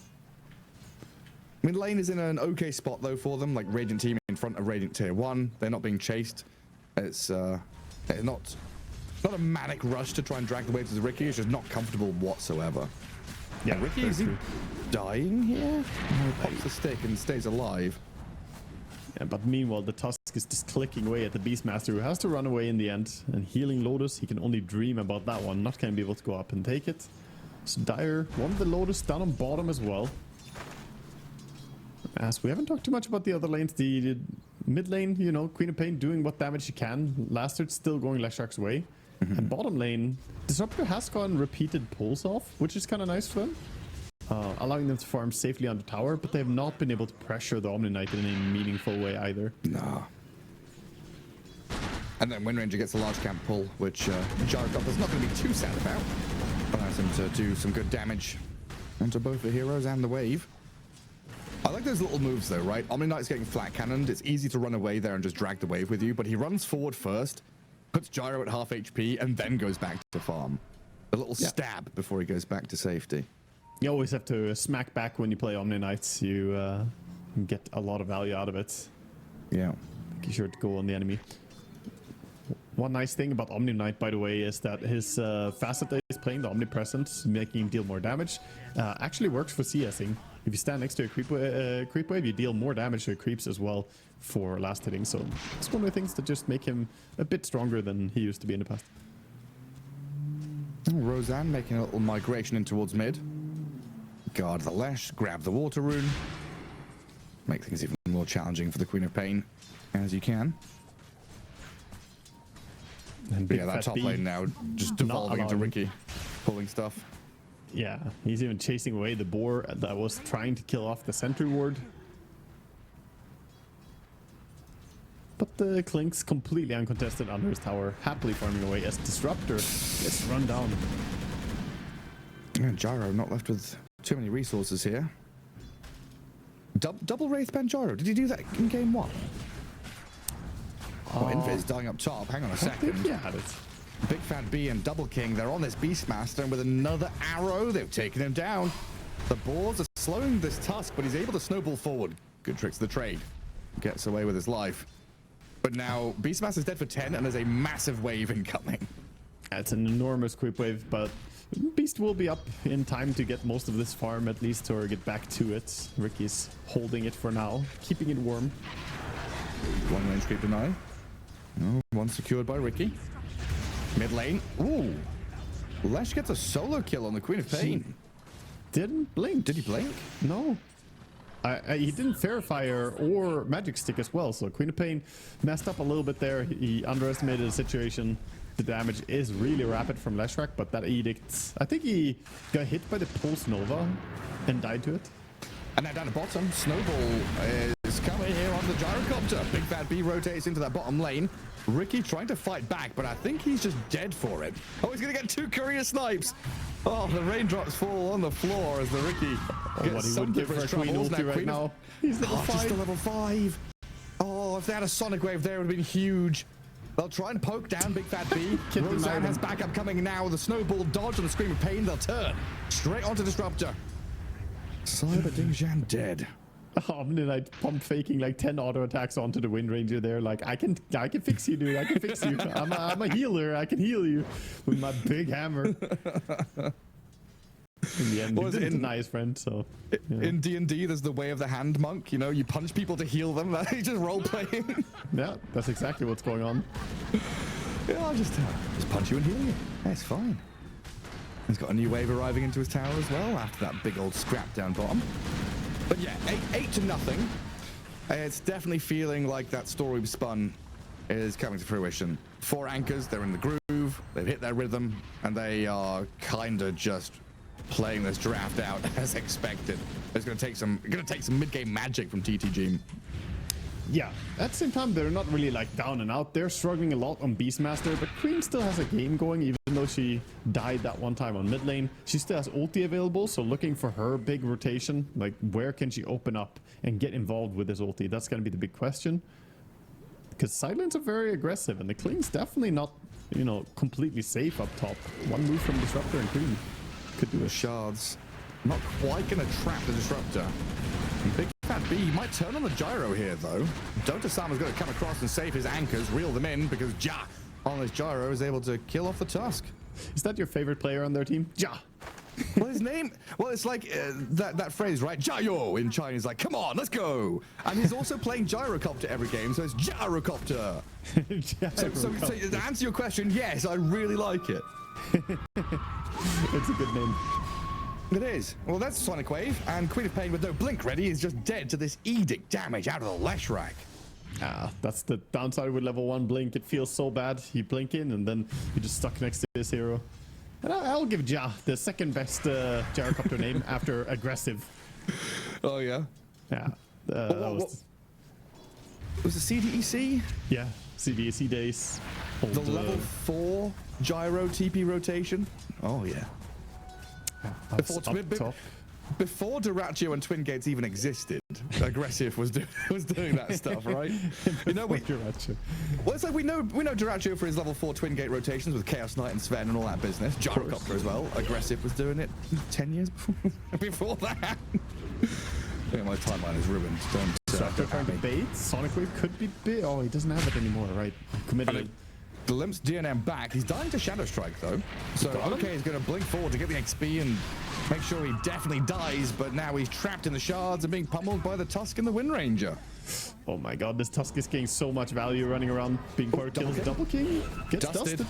I mean, lane is in an okay spot though for them. Like Radiant team in front of Radiant tier 1. They're not being chased. It's not a manic rush to try and drag the waves as Riki. It's just not comfortable whatsoever. Yeah, and Riki, is he dying here? No, he pops the stick and stays alive. Yeah, but meanwhile, the Tusk is just clicking away at the Beastmaster, who has to run away in the end. And healing Lotus, he can only dream about that one. Not going to be able to go up and take it. So Dire wanted the Lotus down on bottom as well. As we haven't talked too much about the other lanes. The mid lane, Queen of Pain doing what damage she can. Lastard's still going Leshrak's way. And bottom lane, Disruptor has gotten repeated pulls off, which is kind of nice for them. Allowing them to farm safely on the tower, but they have not been able to pressure the Omni Knight in any meaningful way either. Nah. And then Wind Ranger gets a large camp pull, which Gyrocopter's not going to be too sad about. Allows him to do some good damage onto both the heroes and the wave. I like those little moves though, right? Omni Knight's getting flat cannoned. It's easy to run away there and just drag the wave with you, but he runs forward first, puts Gyro at half HP, and then goes back to farm. A little stab before he goes back to safety. You always have to smack back when you play Omni Knights. You get a lot of value out of it. Yeah. Make sure to go on the enemy. One nice thing about Omni Knight, by the way, is that his facet that he's playing, the Omnipresent, making him deal more damage, actually works for CSing. If you stand next to a creep wave, you deal more damage to creeps as well for last hitting. So it's one of the things that just make him a bit stronger than he used to be in the past. Roseanne making a little migration in towards mid. Guard the Lesh, grab the water rune. Make things even more challenging for the Queen of Pain. as you can. And But yeah, that top lane now just devolving into Ricky, pulling stuff. Yeah, he's even chasing away the boar that was trying to kill off the sentry ward. But the Klink's completely uncontested under his tower, happily farming away as Disruptor gets run down. And Gyro not left with too many resources here. Double Wraith ban Gyro. Did he do that in game 1? Oh, Invis dying up top. Hang on a second. Yeah, Big Fat B and Double King, they're on this Beastmaster, and with another arrow, they've taken him down. The boars are slowing this Tusk, but he's able to snowball forward. Good tricks of the trade. Gets away with his life. But now Beastmaster's dead for 10, and there's a massive wave incoming. It's an enormous creep wave, but Beast will be up in time to get most of this farm at least, or get back to it. Ricky's holding it for now, keeping it warm. One range creep deny. No, one secured by Ricky. Mid lane. Ooh. Lesh gets a solo kill on the Queen of Pain. Didn't blink. Did he blink? No. He didn't Fair Fire or Magic Stick as well, so Queen of Pain messed up a little bit there. He underestimated the situation. The damage is really rapid from Leshrac, but that Edict, I think he got hit by the Pulse Nova and died to it. And now down the bottom, Snowball is coming here on the Gyrocopter. Big Fat B rotates into that bottom lane. Ricky trying to fight back, but I think he's just dead for it. Oh, he's going to get 2 courier snipes. Oh, the raindrops fall on the floor as the Ricky gets some different troubles. Now, right now. He's level 5. Just a level 5. Oh, if they had a Sonic Wave there, it would have been huge. They'll try and poke down Big Fat B. Roseanne has backup coming now. The Snowball dodge on the Scream of Pain. They'll turn straight onto Disruptor. Cyber Dingjan dead. Omni-Knight pump faking like 10 auto attacks onto the Wind Ranger there. Like, I can fix you, dude. I can fix you. I'm a healer. I can heal you with my big hammer. In the end, he didn't deny his friend, so. Yeah. In D&D, there's the way of the hand monk. You know, you punch people to heal them. He's just role-playing. Yeah, that's exactly what's going on. Yeah, I'll just punch you and heal you. That's fine. He's got a new wave arriving into his tower as well after that big old scrap down bottom. But yeah, 8-0. It's definitely feeling like that story we spun is coming to fruition. 4 anchors, they're in the groove, they've hit their rhythm, and they are kind of just playing this draft out as expected. It's going to take some mid-game magic from TT Geam. Yeah, at the same time, they're not really like down and out. They're struggling a lot on Beastmaster, but Queen still has a game going, even though she died that one time on mid lane. She still has ulti available, so looking for her big rotation, like where can she open up and get involved with this ulti? That's going to be the big question. Because Silence are very aggressive, and the Kling's definitely not, you know, completely safe up top. One move from Disruptor and Queen could do it. Shards not quite going to trap the Disruptor. Big Fat B might turn on the Gyro here, though. Dota Sama's going to come across and save his anchors, reel them in, because Ja on his Gyro is able to kill off the Tusk. Is that your favorite player on their team? Ja! Well, his name, well, it's like that phrase, right? Jayo in Chinese, like, come on, let's go. And he's also playing Gyrocopter every game, so it's Gyrocopter. So to answer your question, yes, I really like it. It's a good name. It is. Well, that's Sonic Wave, and Queen of Pain with no blink ready is just dead to this Edict damage out of the Leshrac. Ah, that's the downside with level 1 blink. It feels so bad. You blink in, and then you're just stuck next to this hero. And I'll give Ja the second best Gyrocopter name after aggressive. Oh, yeah? Yeah. Was the CDEC? Yeah, CDEC days. The level 4 Gyro TP rotation? Oh, yeah. Before Duraccio and Twin Gates even existed, Aggressive was doing that stuff, right? You know, well, it's like we know Duraccio for his level 4 Twin Gate rotations with Chaos Knight and Sven and all that business. Gyrocopter as well. Aggressive was doing it 10 years before that. I think my timeline is ruined. Don't trying to bait. Sonic Wave could be big. Oh, he doesn't have it anymore, right? Committed. Glimpse DNM back. He's dying to Shadow Strike though. So OK is going to blink forward to get the XP and make sure he definitely dies. But now he's trapped in the shards and being pummeled by the Tusk and the Wind Ranger. Oh my god, this Tusk is getting so much value running around, being part of kills. Double King gets dusted.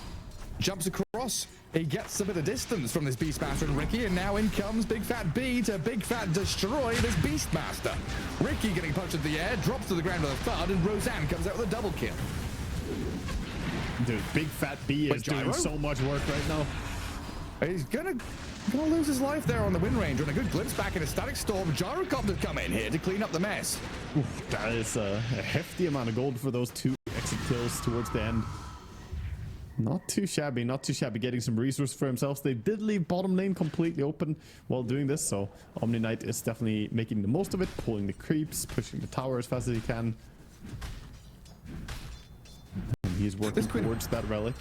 Jumps across across. He gets a bit of distance from this Beastmaster and Ricky, and now in comes Big Fat B to Big Fat destroy this Beastmaster. Ricky getting punched in the air, drops to the ground with a thud, and Roseanne comes out with a double kill. Dude, Big Fat B is doing so much work right now. He's gonna lose his life there on the Wind Ranger, and a good glimpse back in a Static Storm. Gyrocopter come in here to clean up the mess. Oof, that is a hefty amount of gold for those 2 exit kills towards the end. Not too shabby, not too shabby. Getting some resources for themselves. They did leave bottom lane completely open while doing this, so Omni Knight is definitely making the most of it, pulling the creeps, pushing the tower as fast as he can. And he's working towards that relic.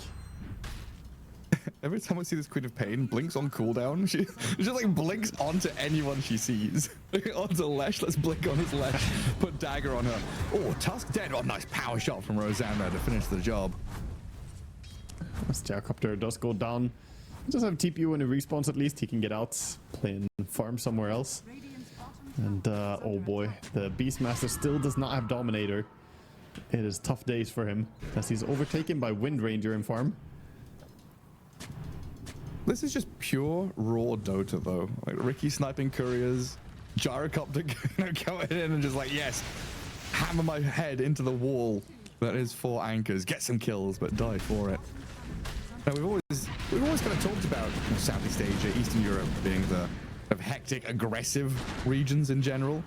Every time I see this Queen of Pain, blinks on cooldown. She just like blinks onto anyone she sees. Onto Lesh, let's blink on his Lesh. Put dagger on her. Oh, Tusk dead. Oh, nice power shot from Roseanne there to finish the job. As Gyrocopter does go down, he does have TPU when he respawns at least. He can get out, play and farm somewhere else. And oh boy, the Beastmaster still does not have Dominator. It is tough days for him as he's overtaken by Wind Ranger in farm. This is just pure raw Dota though. Like Ricky sniping couriers, Gyrocopter going in and just like, yes, hammer my head into the wall. That is 4 anchors. Get some kills, but die for it. Now, we've always kind of talked about Southeast Asia, Eastern Europe being the hectic, aggressive regions in general.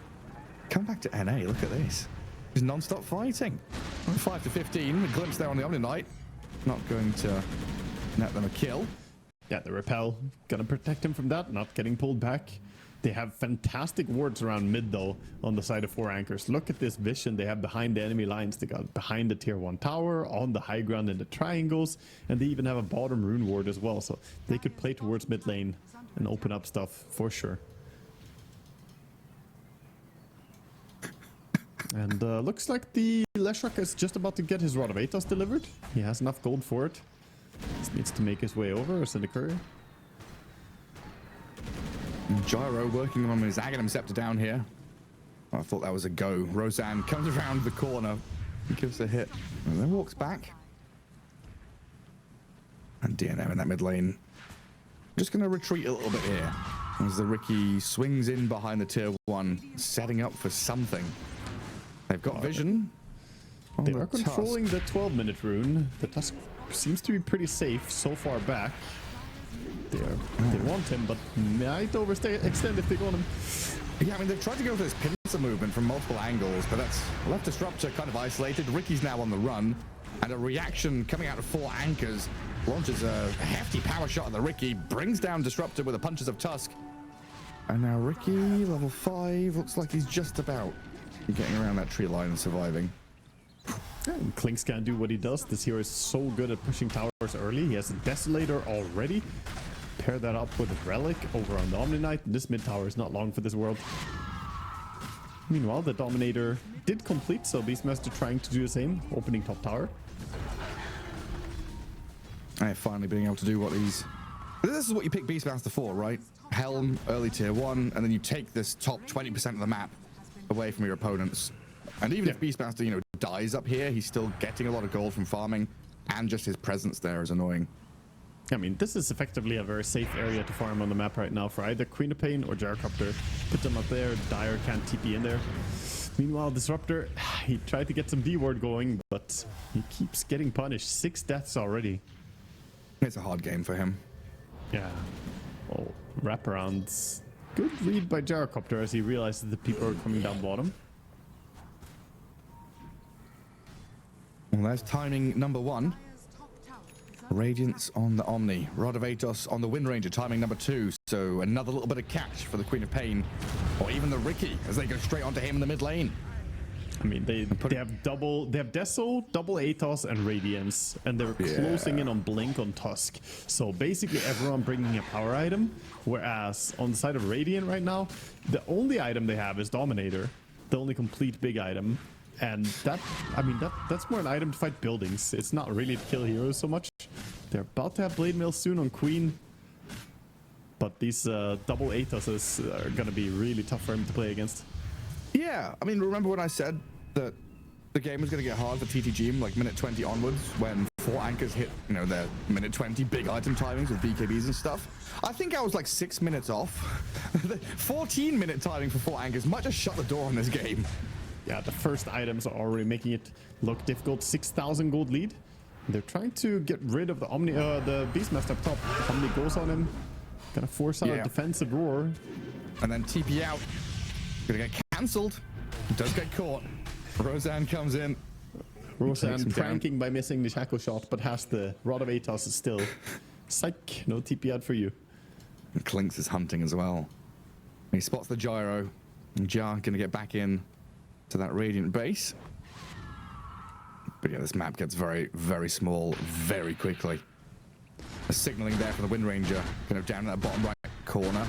Come back to NA. Look at this. Just non-stop fighting. 5 to 15. A glimpse there on the Omni Knight. Not going to net them a kill. Yeah, the repel gonna protect him from that, not getting pulled back. They have fantastic wards around mid though on the side of 4 anchors. Look at this vision they have behind the enemy lines. They got behind the tier 1 tower, on the high ground in the triangles, and they even have a bottom rune ward as well. So they could play towards mid lane and open up stuff for sure. And looks like the Leshrac is just about to get his Rod of Atos delivered. He has enough gold for it. Just needs to make his way over or send a courier. Gyro working on his Aghanim Scepter down here. Oh, I thought that was a go. Roseanne comes around the corner and gives a hit. And then walks back. And DNM in that mid lane. Just going to retreat a little bit here. As the Ricky swings in behind the tier 1, setting up for something. They've got vision. They are controlling the 12-minute rune. The Tusk seems to be pretty safe so far back. They want him, but might extend if they want him. Yeah, I mean, they've tried to go for this pincer movement from multiple angles, but that's left Disruptor kind of isolated. Ricky's now on the run, and a reaction coming out of 4 anchors launches a hefty power shot at the Ricky, brings down Disruptor with the punches of Tusk. And now Ricky, level 5, looks like he's just about getting around that tree line and surviving. And Klinks can do what he does. This hero is so good at pushing towers early. He has a Desolator already. Pair that up with a Relic over on the Omni Knight. This mid tower is not long for this world. Meanwhile, the Dominator did complete, so Beastmaster trying to do the same, opening top tower. And finally being able to do what he's... This is what you pick Beastmaster for, right? Helm, early tier 1, and then you take this top 20% of the map away from your opponents. And even if Beastmaster, you know, dies up here, he's still getting a lot of gold from farming, and just his presence there is annoying. I mean, this is effectively a very safe area to farm on the map right now for either Queen of Pain or Gyrocopter. Put them up there, Dire can't TP in there. Meanwhile, Disruptor, he tried to get some D-ward going, but he keeps getting punished. 6 deaths already. It's a hard game for him. Yeah. Oh, wraparounds. Good read by Gyrocopter as he realizes that people are coming down bottom. Well, there's timing number 1. Radiance on the Omni. Rod of Atos on the Wind Ranger, timing number 2. So another little bit of catch for the Queen of Pain. Or even the Ricky, as they go straight onto him in the mid lane. I mean, they have Deso, double Atos, and Radiance, and they're closing in on Blink on Tusk. So basically everyone bringing a power item, whereas on the side of Radiant right now, the only item they have is Dominator, the only complete big item. And that, I mean, that's more an item to fight buildings. It's not really to kill heroes so much. They're about to have Blade Mail soon on Queen, but these double Atoses are gonna be really tough for him to play against. Yeah, I mean, remember when I said that the game was going to get hard for TT Geam, like minute 20 onwards, when 4 anchors hit, you know, their minute 20 big item timings with BKBs and stuff. I think I was like 6 minutes off. 14-minute timing for 4 anchors might just shut the door on this game. Yeah, the first items are already making it look difficult. 6,000 gold lead. They're trying to get rid of the the Beastmaster up top. Omni goes on him. Gonna force out a defensive roar. And then TP out. Gonna get cancelled. Does get caught. Roseanne comes in. Roseanne pranking by missing the shackle shot, but has the Rod of Atos still. Psych, no TP out for you. And Clinks is hunting as well. He spots the gyro. And Jar gonna get back in to that Radiant base. But yeah, this map gets very, very small very quickly. A signaling there from the Wind Ranger, kind of down in that bottom right corner.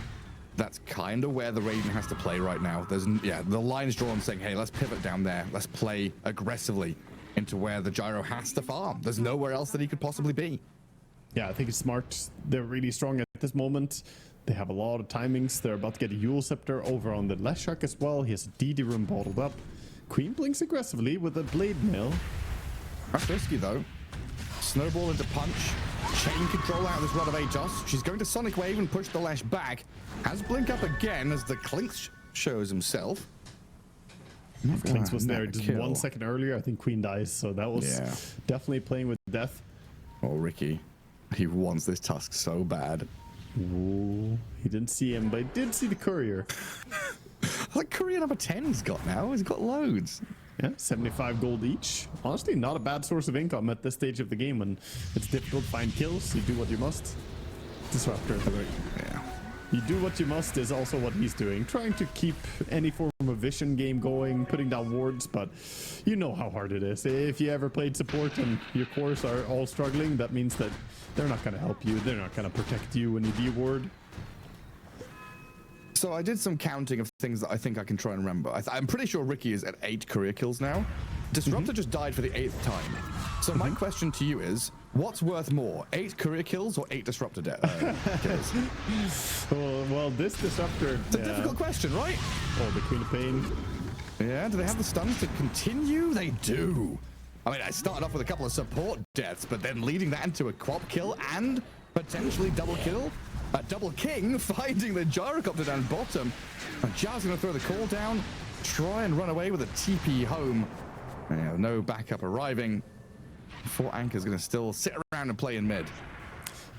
That's kind of where the Radiant has to play right now. There's, yeah, the line is drawn saying, hey, let's pivot down there. Let's play aggressively into where the gyro has to farm. There's nowhere else that he could possibly be. Yeah, I think it's smart. They're really strong at this moment. They have a lot of timings. They're about to get a Yule Scepter over on the Leshak as well. He has a DD room bottled up. Queen blinks aggressively with a Blade Mail. That's risky though. Snowball into punch. Chain control out of this Rod of Atos. She's going to Sonic Wave and push the Lesh back. Has Blink up again as the Clinks shows himself. Clinks was there just 1 second earlier. I think Queen dies, so that was definitely playing with death. Oh, Ricky. He wants this Tusk so bad. Ooh, he didn't see him, but he did see the courier. Like courier number 10 he's got now. He's got loads. Yeah, 75 gold each. Honestly, not a bad source of income at this stage of the game when it's difficult to find kills. You do what you must. Disruptor. Yeah. You do what you must is also what he's doing. Trying to keep any form of vision game going, putting down wards, but you know how hard it is. If you ever played support and your cores are all struggling, that means that they're not going to help you. They're not going to protect you when you de-ward. So I did some counting of things that I think I can try and remember. I'm pretty sure Ricky is at 8 career kills now. Disruptor just died for the 8th time. So my question to you is, what's worth more, 8 career kills or 8 Disruptor kills? Well, this Disruptor... It's a difficult question, right? Oh, the Queen of Pain. Yeah, do they have the stuns to continue? They do. I mean, I started off with a couple of support deaths, but then leading that into a quad kill and potentially double kill. Double King finding the gyrocopter down bottom. And Jar's going to throw the call down, try and run away with a TP home. Yeah, no backup arriving. 4 anchors going to still sit around and play in mid.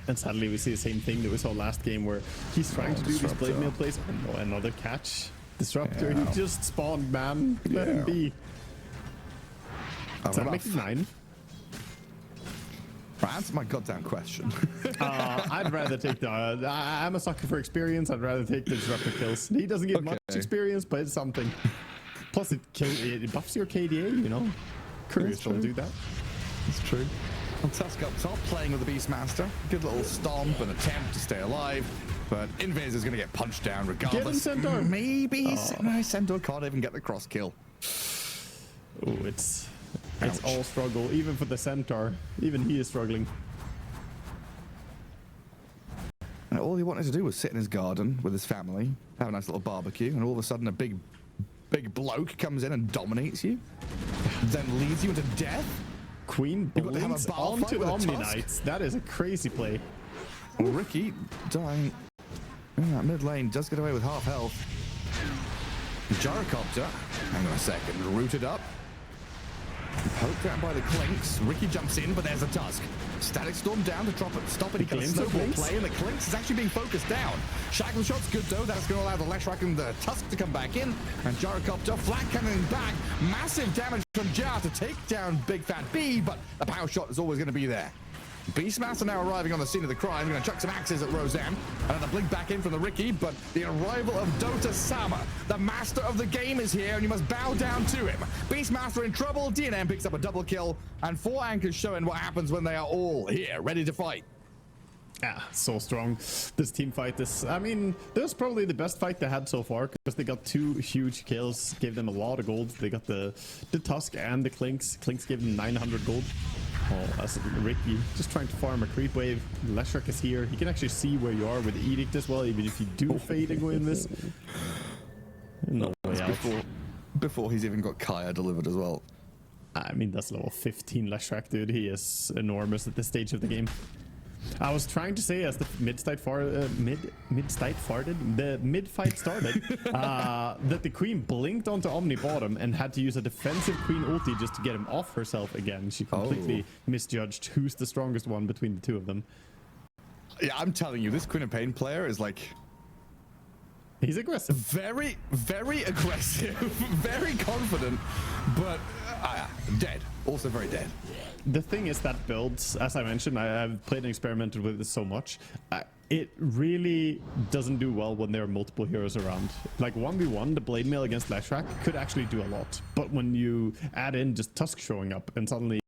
And sadly, we see the same thing that we saw last game where he's trying to do these blade mail plays. Oh no, another catch. Disruptor, he just spawned, man. Let him be. Does that make it 9? Answer my goddamn question. I'd rather take the... I'm a sucker for experience. I'd rather take the Disruptor kills. He doesn't get much experience, but it's something. Plus, it buffs your KDA, you know? Couriers don't do that. That's true. And Tusk up top, playing with the Beastmaster. Good little stomp and attempt to stay alive. But Invis is going to get punched down regardless. Get him, Centaur. Maybe. No, Centaur can't even get the cross kill. Oh, it's all struggle, even for the Centaur. Even he is struggling. And all he wanted to do was sit in his garden with his family, have a nice little barbecue, and all of a sudden a big bloke comes in and dominates you, then leads you into death. Queen blinks onto the Omni Knights. That is a crazy play. Ricky dying in that mid lane, does get away with half health. Gyrocopter, hang on a second, rooted up. Poked out by the Clinks. Ricky jumps in, but there's a Tusk. Static Storm down to stop any kind of snowball play, and the Clinks is actually being focused down. Shackle shot's good though. That's going to allow the Leshrac and the Tusk to come back in. And Gyrocopter flat cannoning back. Massive damage from Jar to take down Big Fat B, but the power shot is always going to be there. Beastmaster now arriving on the scene of the crime. Going to chuck some axes at Roseanne. And then a blink back in from the Ricky, but the arrival of Dota Sama, the master of the game, is here, and you must bow down to him. Beastmaster in trouble. DNM picks up a double kill, and 4 anchors showing what happens when they are all here, ready to fight. Yeah, so strong. This team fight is, I mean, this was probably the best fight they had so far because they got 2 huge kills, gave them a lot of gold. They got the Tusk and the Clinks. Clinks gave them 900 gold. Oh, that's Ricky just trying to farm a creep wave. Leshrac is here. He can actually see where you are with the Edict as well, even if you do fade and go in this. No way out. Before he's even got Kaya delivered as well. I mean, that's level 15 Leshrac, dude. He is enormous at this stage of the game. I was trying to say as the mid-fight started that the queen blinked onto Omni bottom and had to use a defensive queen ulti just to get him off herself again. She completely misjudged who's the strongest one between the two of them. Yeah, I'm telling you, this Queen of Pain player is like... He's aggressive. Very, very aggressive. Very confident, but dead. Also very dead. The thing is that builds, as I mentioned, I've played and experimented with this so much. It really doesn't do well when there are multiple heroes around. Like 1v1, the Blade Mail against Leshrac could actually do a lot. But when you add in just Tusk showing up and suddenly,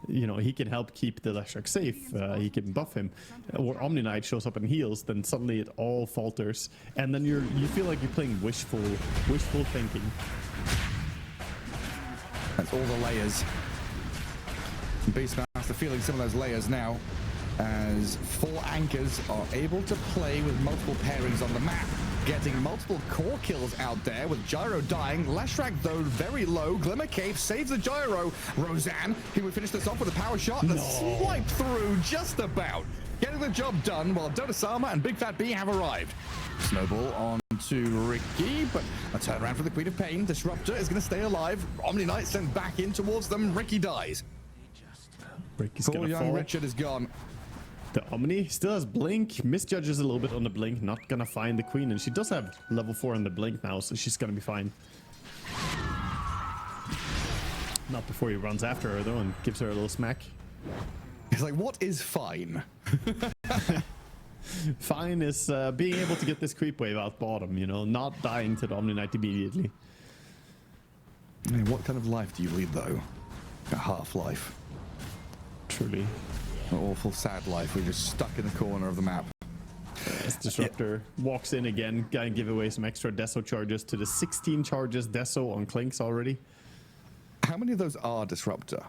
you know, he can help keep the Leshrac safe, he can buff him, or Omni Knight shows up and heals, then suddenly it all falters. And then you feel like you're playing wishful thinking. That's all the layers. Beastmaster feeling some of those layers now, as 4 anchors are able to play with multiple pairings on the map, getting multiple core kills out there with Gyro dying. Leshrac, though, very low. Glimmer Cape saves the Gyro. Roseanne, he would finish this off with a power shot and a swipe through just about. Getting the job done while Dota Sama and Big Fat B have arrived. Snowball on to Ricky, but a turnaround for the Queen of Pain. Disruptor is going to stay alive. Omni Knight sent back in towards them. Ricky dies. Ricky's Poor gonna young fall. Richard is gone. The Omni still has Blink, misjudges a little bit on the Blink, not gonna find the Queen, and she does have level 4 on the Blink now, so she's gonna be fine. Not before he runs after her though and gives her a little smack. It's like, what is fine? Fine is being able to get this creep wave out bottom, you know, not dying to the Omni Knight immediately. I mean, what kind of life do you lead though? A half-life. Truly. An awful sad life. We're just stuck in the corner of the map. As Disruptor walks in again, gonna give away some extra Deso charges to the 16 charges Deso on Clinks already. How many of those are Disruptor?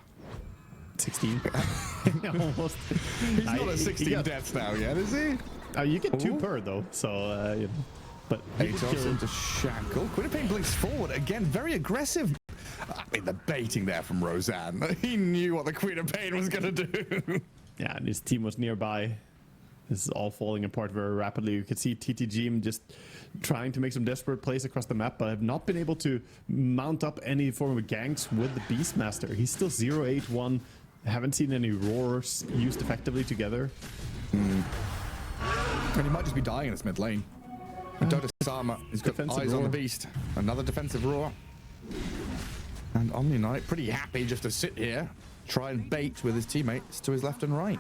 16. Almost. He's not at 16 deaths now yet, is he? You get 2 per though, so you know. But Atos into Shackle. Queen of Pain blinks forward again, very aggressive. I mean, the baiting there from Roseanne. He knew what the Queen of Pain was gonna do. Yeah, and his team was nearby. This is all falling apart very rapidly. You could see Geam just trying to make some desperate plays across the map, but have not been able to mount up any form of ganks with the Beastmaster. He's still 0-8-1. Haven't seen any roars used effectively together. And he might just be dying in this mid lane. Dota Sama, he's got eyes on the beast. Another defensive roar. And Omni Knight pretty happy just to sit here, try and bait with his teammates to his left and right.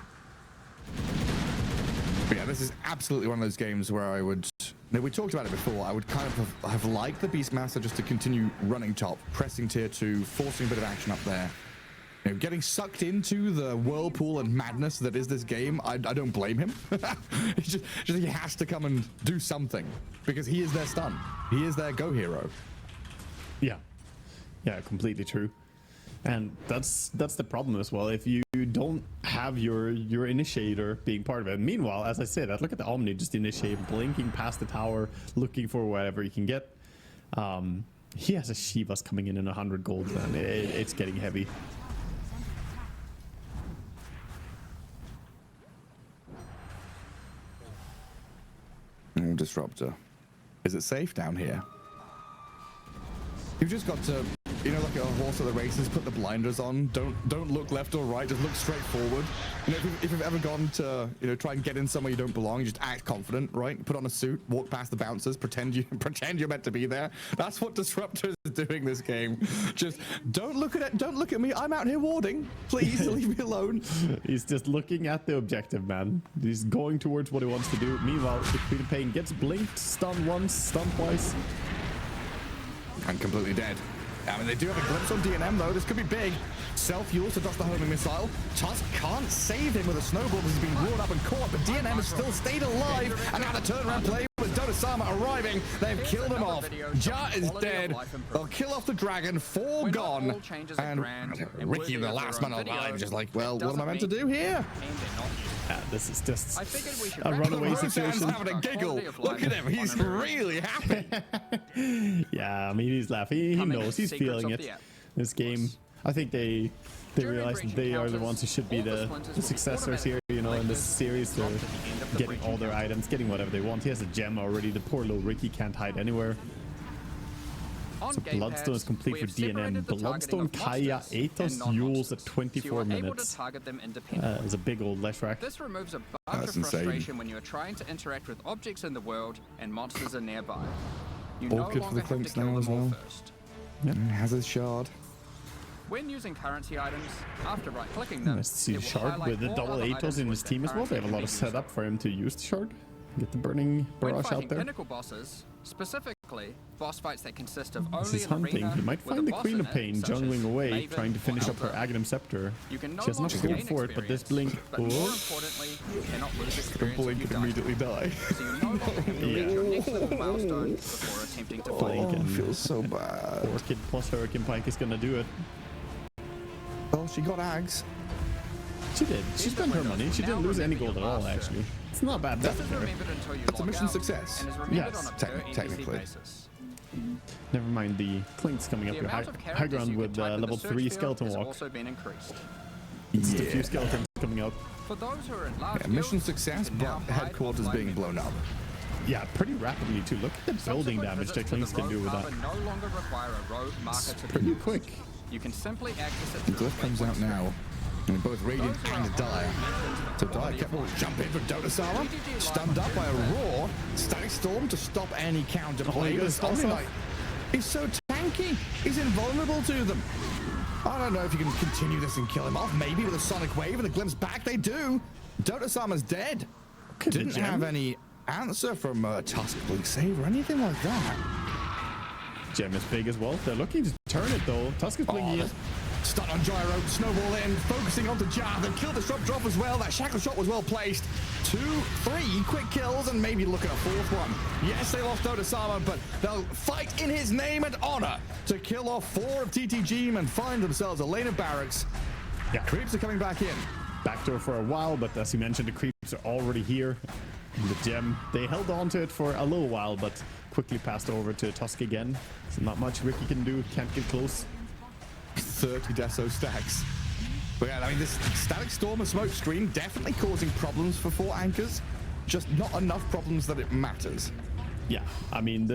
But yeah, this is absolutely one of those games where I would... Now, we talked about it before. I would kind of have liked the Beastmaster just to continue running top, pressing tier 2, forcing a bit of action up there. You know, getting sucked into the whirlpool and madness that is this game, I don't blame him. It's just he has to come and do something because he is their stun. He is their go hero. Yeah, completely true. And that's the problem as well. If you don't have your initiator being part of it. Meanwhile, as I said, look at the Omni just initiate, blinking past the tower, looking for whatever he can get. He has a Shivas coming in 100 gold, and it's getting heavy. Disruptor. Is it safe down here? You've just got to, you know, like a horse at the races, put the blinders on. Don't look left or right. Just look straight forward. You know, if you've ever gone to, you know, try and get in somewhere you don't belong, you just act confident, right? Put on a suit, walk past the bouncers, pretend you're meant to be there. That's what Disruptor is doing this game. Just don't look at it. Don't look at me. I'm out here warding. Please leave me alone. He's just looking at the objective, man. He's going towards what he wants to do. Meanwhile, the Queen of Pain gets blinked, stunned once, stunned twice. And completely dead. I mean, they do have a glimpse on DNM though. This could be big. Self-fuels to dodge the homing missile. Tusk can't save him with a snowball that has been roared up and caught, but DNM has still stayed alive. And now the turnaround play with Dota Sama arriving. They've killed him off. Ja is dead. They'll kill off the dragon. 4 gone. And Ricky, the last man alive, just like, well, what am I meant to do here? This is just a runaway situation. Having a giggle. Look at him. He's really happy. Yeah, I mean, he's laughing. He knows. He's feeling it. This game I think they realize that they are the ones who should be the successors here, you know, in this series. They're getting all their items, getting whatever they want. He has a gem already. The poor little Ricky can't hide anywhere. So Bloodstone is complete for DNM. Bloodstone, Kaya, Atos, Yules at 24 minutes. It's a big old Leshrac. This removes a bunch of frustration when you are trying to interact with objects in the world and monsters are nearby. You no longer have to kill them all first. Yeah. Has his shard. When using currency items, after right-clicking them, Nice to see Shard with the double Atos in his team as well. They have a lot of setup for him to use the Shard. Get the burning barrage out there. Pinnacle bosses, specifically boss fights that consist of This only is an hunting. arena He might with find a the boss Queen in of it, Pain such as jungling away, Maven trying to finish or up her Elder. Aghanim Scepter. You can no She has enough longer gold gain for it, but this experience, blink. but more importantly, you cannot lose experience if Blink you and die. immediately die. So you no longer have to reach your next level milestone before attempting to fight. Blink and feels so bad. Orchid plus Hurricane Pike is gonna do it. Well, she got Ags. She did. She spent her money. She didn't lose any gold at all, actually. It's not bad bet This is there. remembered until you It's a log mission out, success. and is remembered Yes, on a per NPC technically. basis. Never mind the Clinks coming up The here. amount of High characters ground you with can type in the level search 3 field Skeleton has Walk. also been increased. It's a few skeletons coming out. For those who are in large Yeah, mission guilds, success, you can but now hide headquarters offline being members. blown up. Yeah, pretty rapidly too. Look at the building Subsequent damage that visits to Clinks the can do rogue with that. harbor no longer require a rogue marker to be Pretty used. quick. You can simply access it The through a glyph comes out waypoint now. And both Radiant Those who and are Dire. So Dire kept on jump in for Dota Sama. Stunned up by a roar. Static Storm to stop any counter play. he But goes Stormy also. Knight is so tanky. He's invulnerable to them. I don't know if you can continue this and kill him off. Maybe with a Sonic Wave and a glimpse back, they do. Dota Sama's dead. Could Didn't the gem? have any answer from Tusk Blink Save or anything like that. Gem is big as well. They're looking to turn it though. Tusk is blinking it. Stun on Gyro, snowball in, focusing on the Jar. They killed the shot drop as well. That shackle shot was well placed. 2, 3 quick kills, and maybe look at a 4th one. Yes, they lost Dota Sama, but they'll fight in his name and honor to kill off 4 of TT Geam and find themselves a lane of barracks. Yeah. Creeps are coming back in. Backdoor for a while, but as you mentioned, the creeps are already here. And the gem, they held on to it for a little while, but quickly passed over to Tusk again. So not much Ricky can do. Can't get close. 30 Deso stacks. But yeah, I mean, this Static Storm and Smoke Screen definitely causing problems for 4 anchors. Just not enough problems that it matters. Yeah, I mean,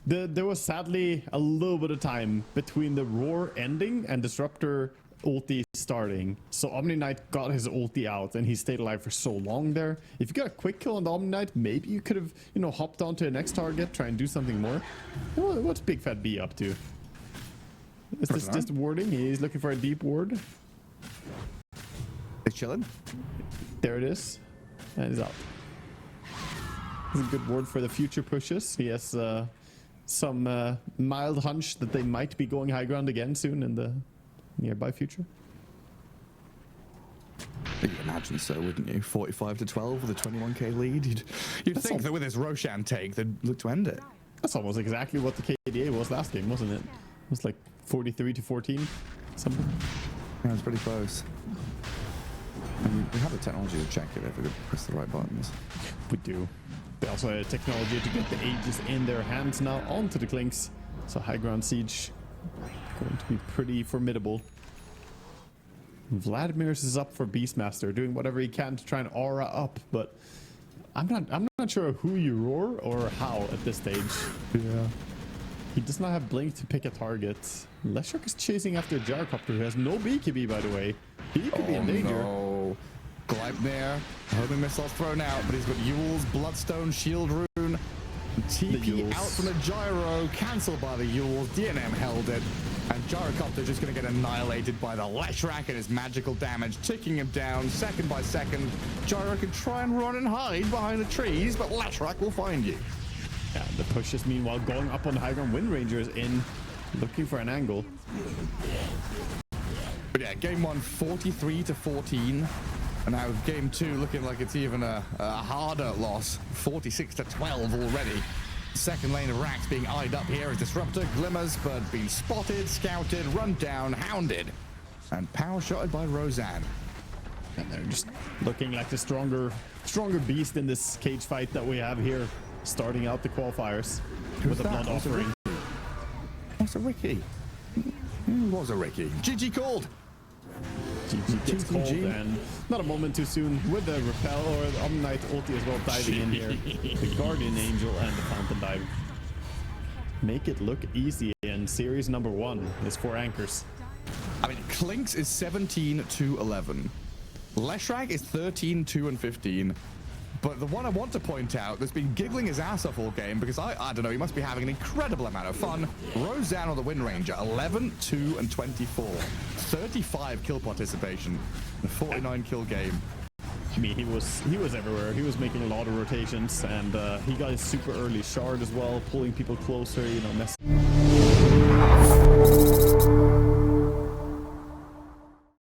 there was sadly a little bit of time between the roar ending and Disruptor ulti starting. So Omni Knight got his ulti out and he stayed alive for so long there. If you got a quick kill on the Omni Knight, maybe you could have, you know, hopped onto the next target, try and do something more. What's Big Fat B up to? Is this just warding? He's looking for a deep ward. It's chilling. There it is. And he's out. It's a good ward for the future pushes. He has some mild hunch that they might be going high ground again soon in the nearby future. You'd imagine so, wouldn't you? 45-12 with a 21k lead. You'd think that with this Roshan take, they'd look to end it. That's almost exactly what the KDA was last game, wasn't it? It was like 43-14, something. Yeah, it's pretty close. And we have the technology to check it if we could press the right buttons. We do. They also have technology to get the Aegis in their hands now onto the Clinks. So high ground siege going to be pretty formidable. Vladimir's is up for Beastmaster, doing whatever he can to try and aura up, but I'm not sure who you roar or how at this stage. Yeah. He does not have blink to pick a target. Leshrac is chasing after Gyrocopter, who has no BKB, by the way. He could be in danger. No. Gleipnir, homing missiles thrown out, but he's got Yule's Bloodstone Shield Rune. TP out from the Gyro, cancelled by the Yules. DNM held it. And Gyrocopter just going to get annihilated by the Leshrac and his magical damage, ticking him down second by second. Gyro can try and run and hide behind the trees, but Leshrac will find you. Yeah, the push is meanwhile going up on the high ground. Wind Ranger is in, looking for an angle. But yeah, game 1, 43-14. And now game 2 looking like it's even a harder loss. 46-12 already. Second lane of Rax being eyed up here as Disruptor glimmers, but being spotted, scouted, run down, hounded, and power shotted by Roseanne. And they're just looking like the stronger beast in this cage fight that we have here, starting out the qualifiers with a blood offering. What's a Ricky? Was a Ricky. GG called. GG gets called, and not a moment too soon with the repel or the Omnight ulti as well diving in here. The Guardian Angel and the Fountain Dive. Make it look easy, and series number 1 is 4 anchors. I mean, Klinks is 17-11. Leshrac is 13-2-15. But the one I want to point out that's been giggling his ass off all game, because I don't know, he must be having an incredible amount of fun. Roseanne or the Wind Ranger, 11-2-24. 35 kill participation in a 49 kill game. I mean, he was everywhere. He was making a lot of rotations, and he got his super early shard as well, pulling people closer, you know,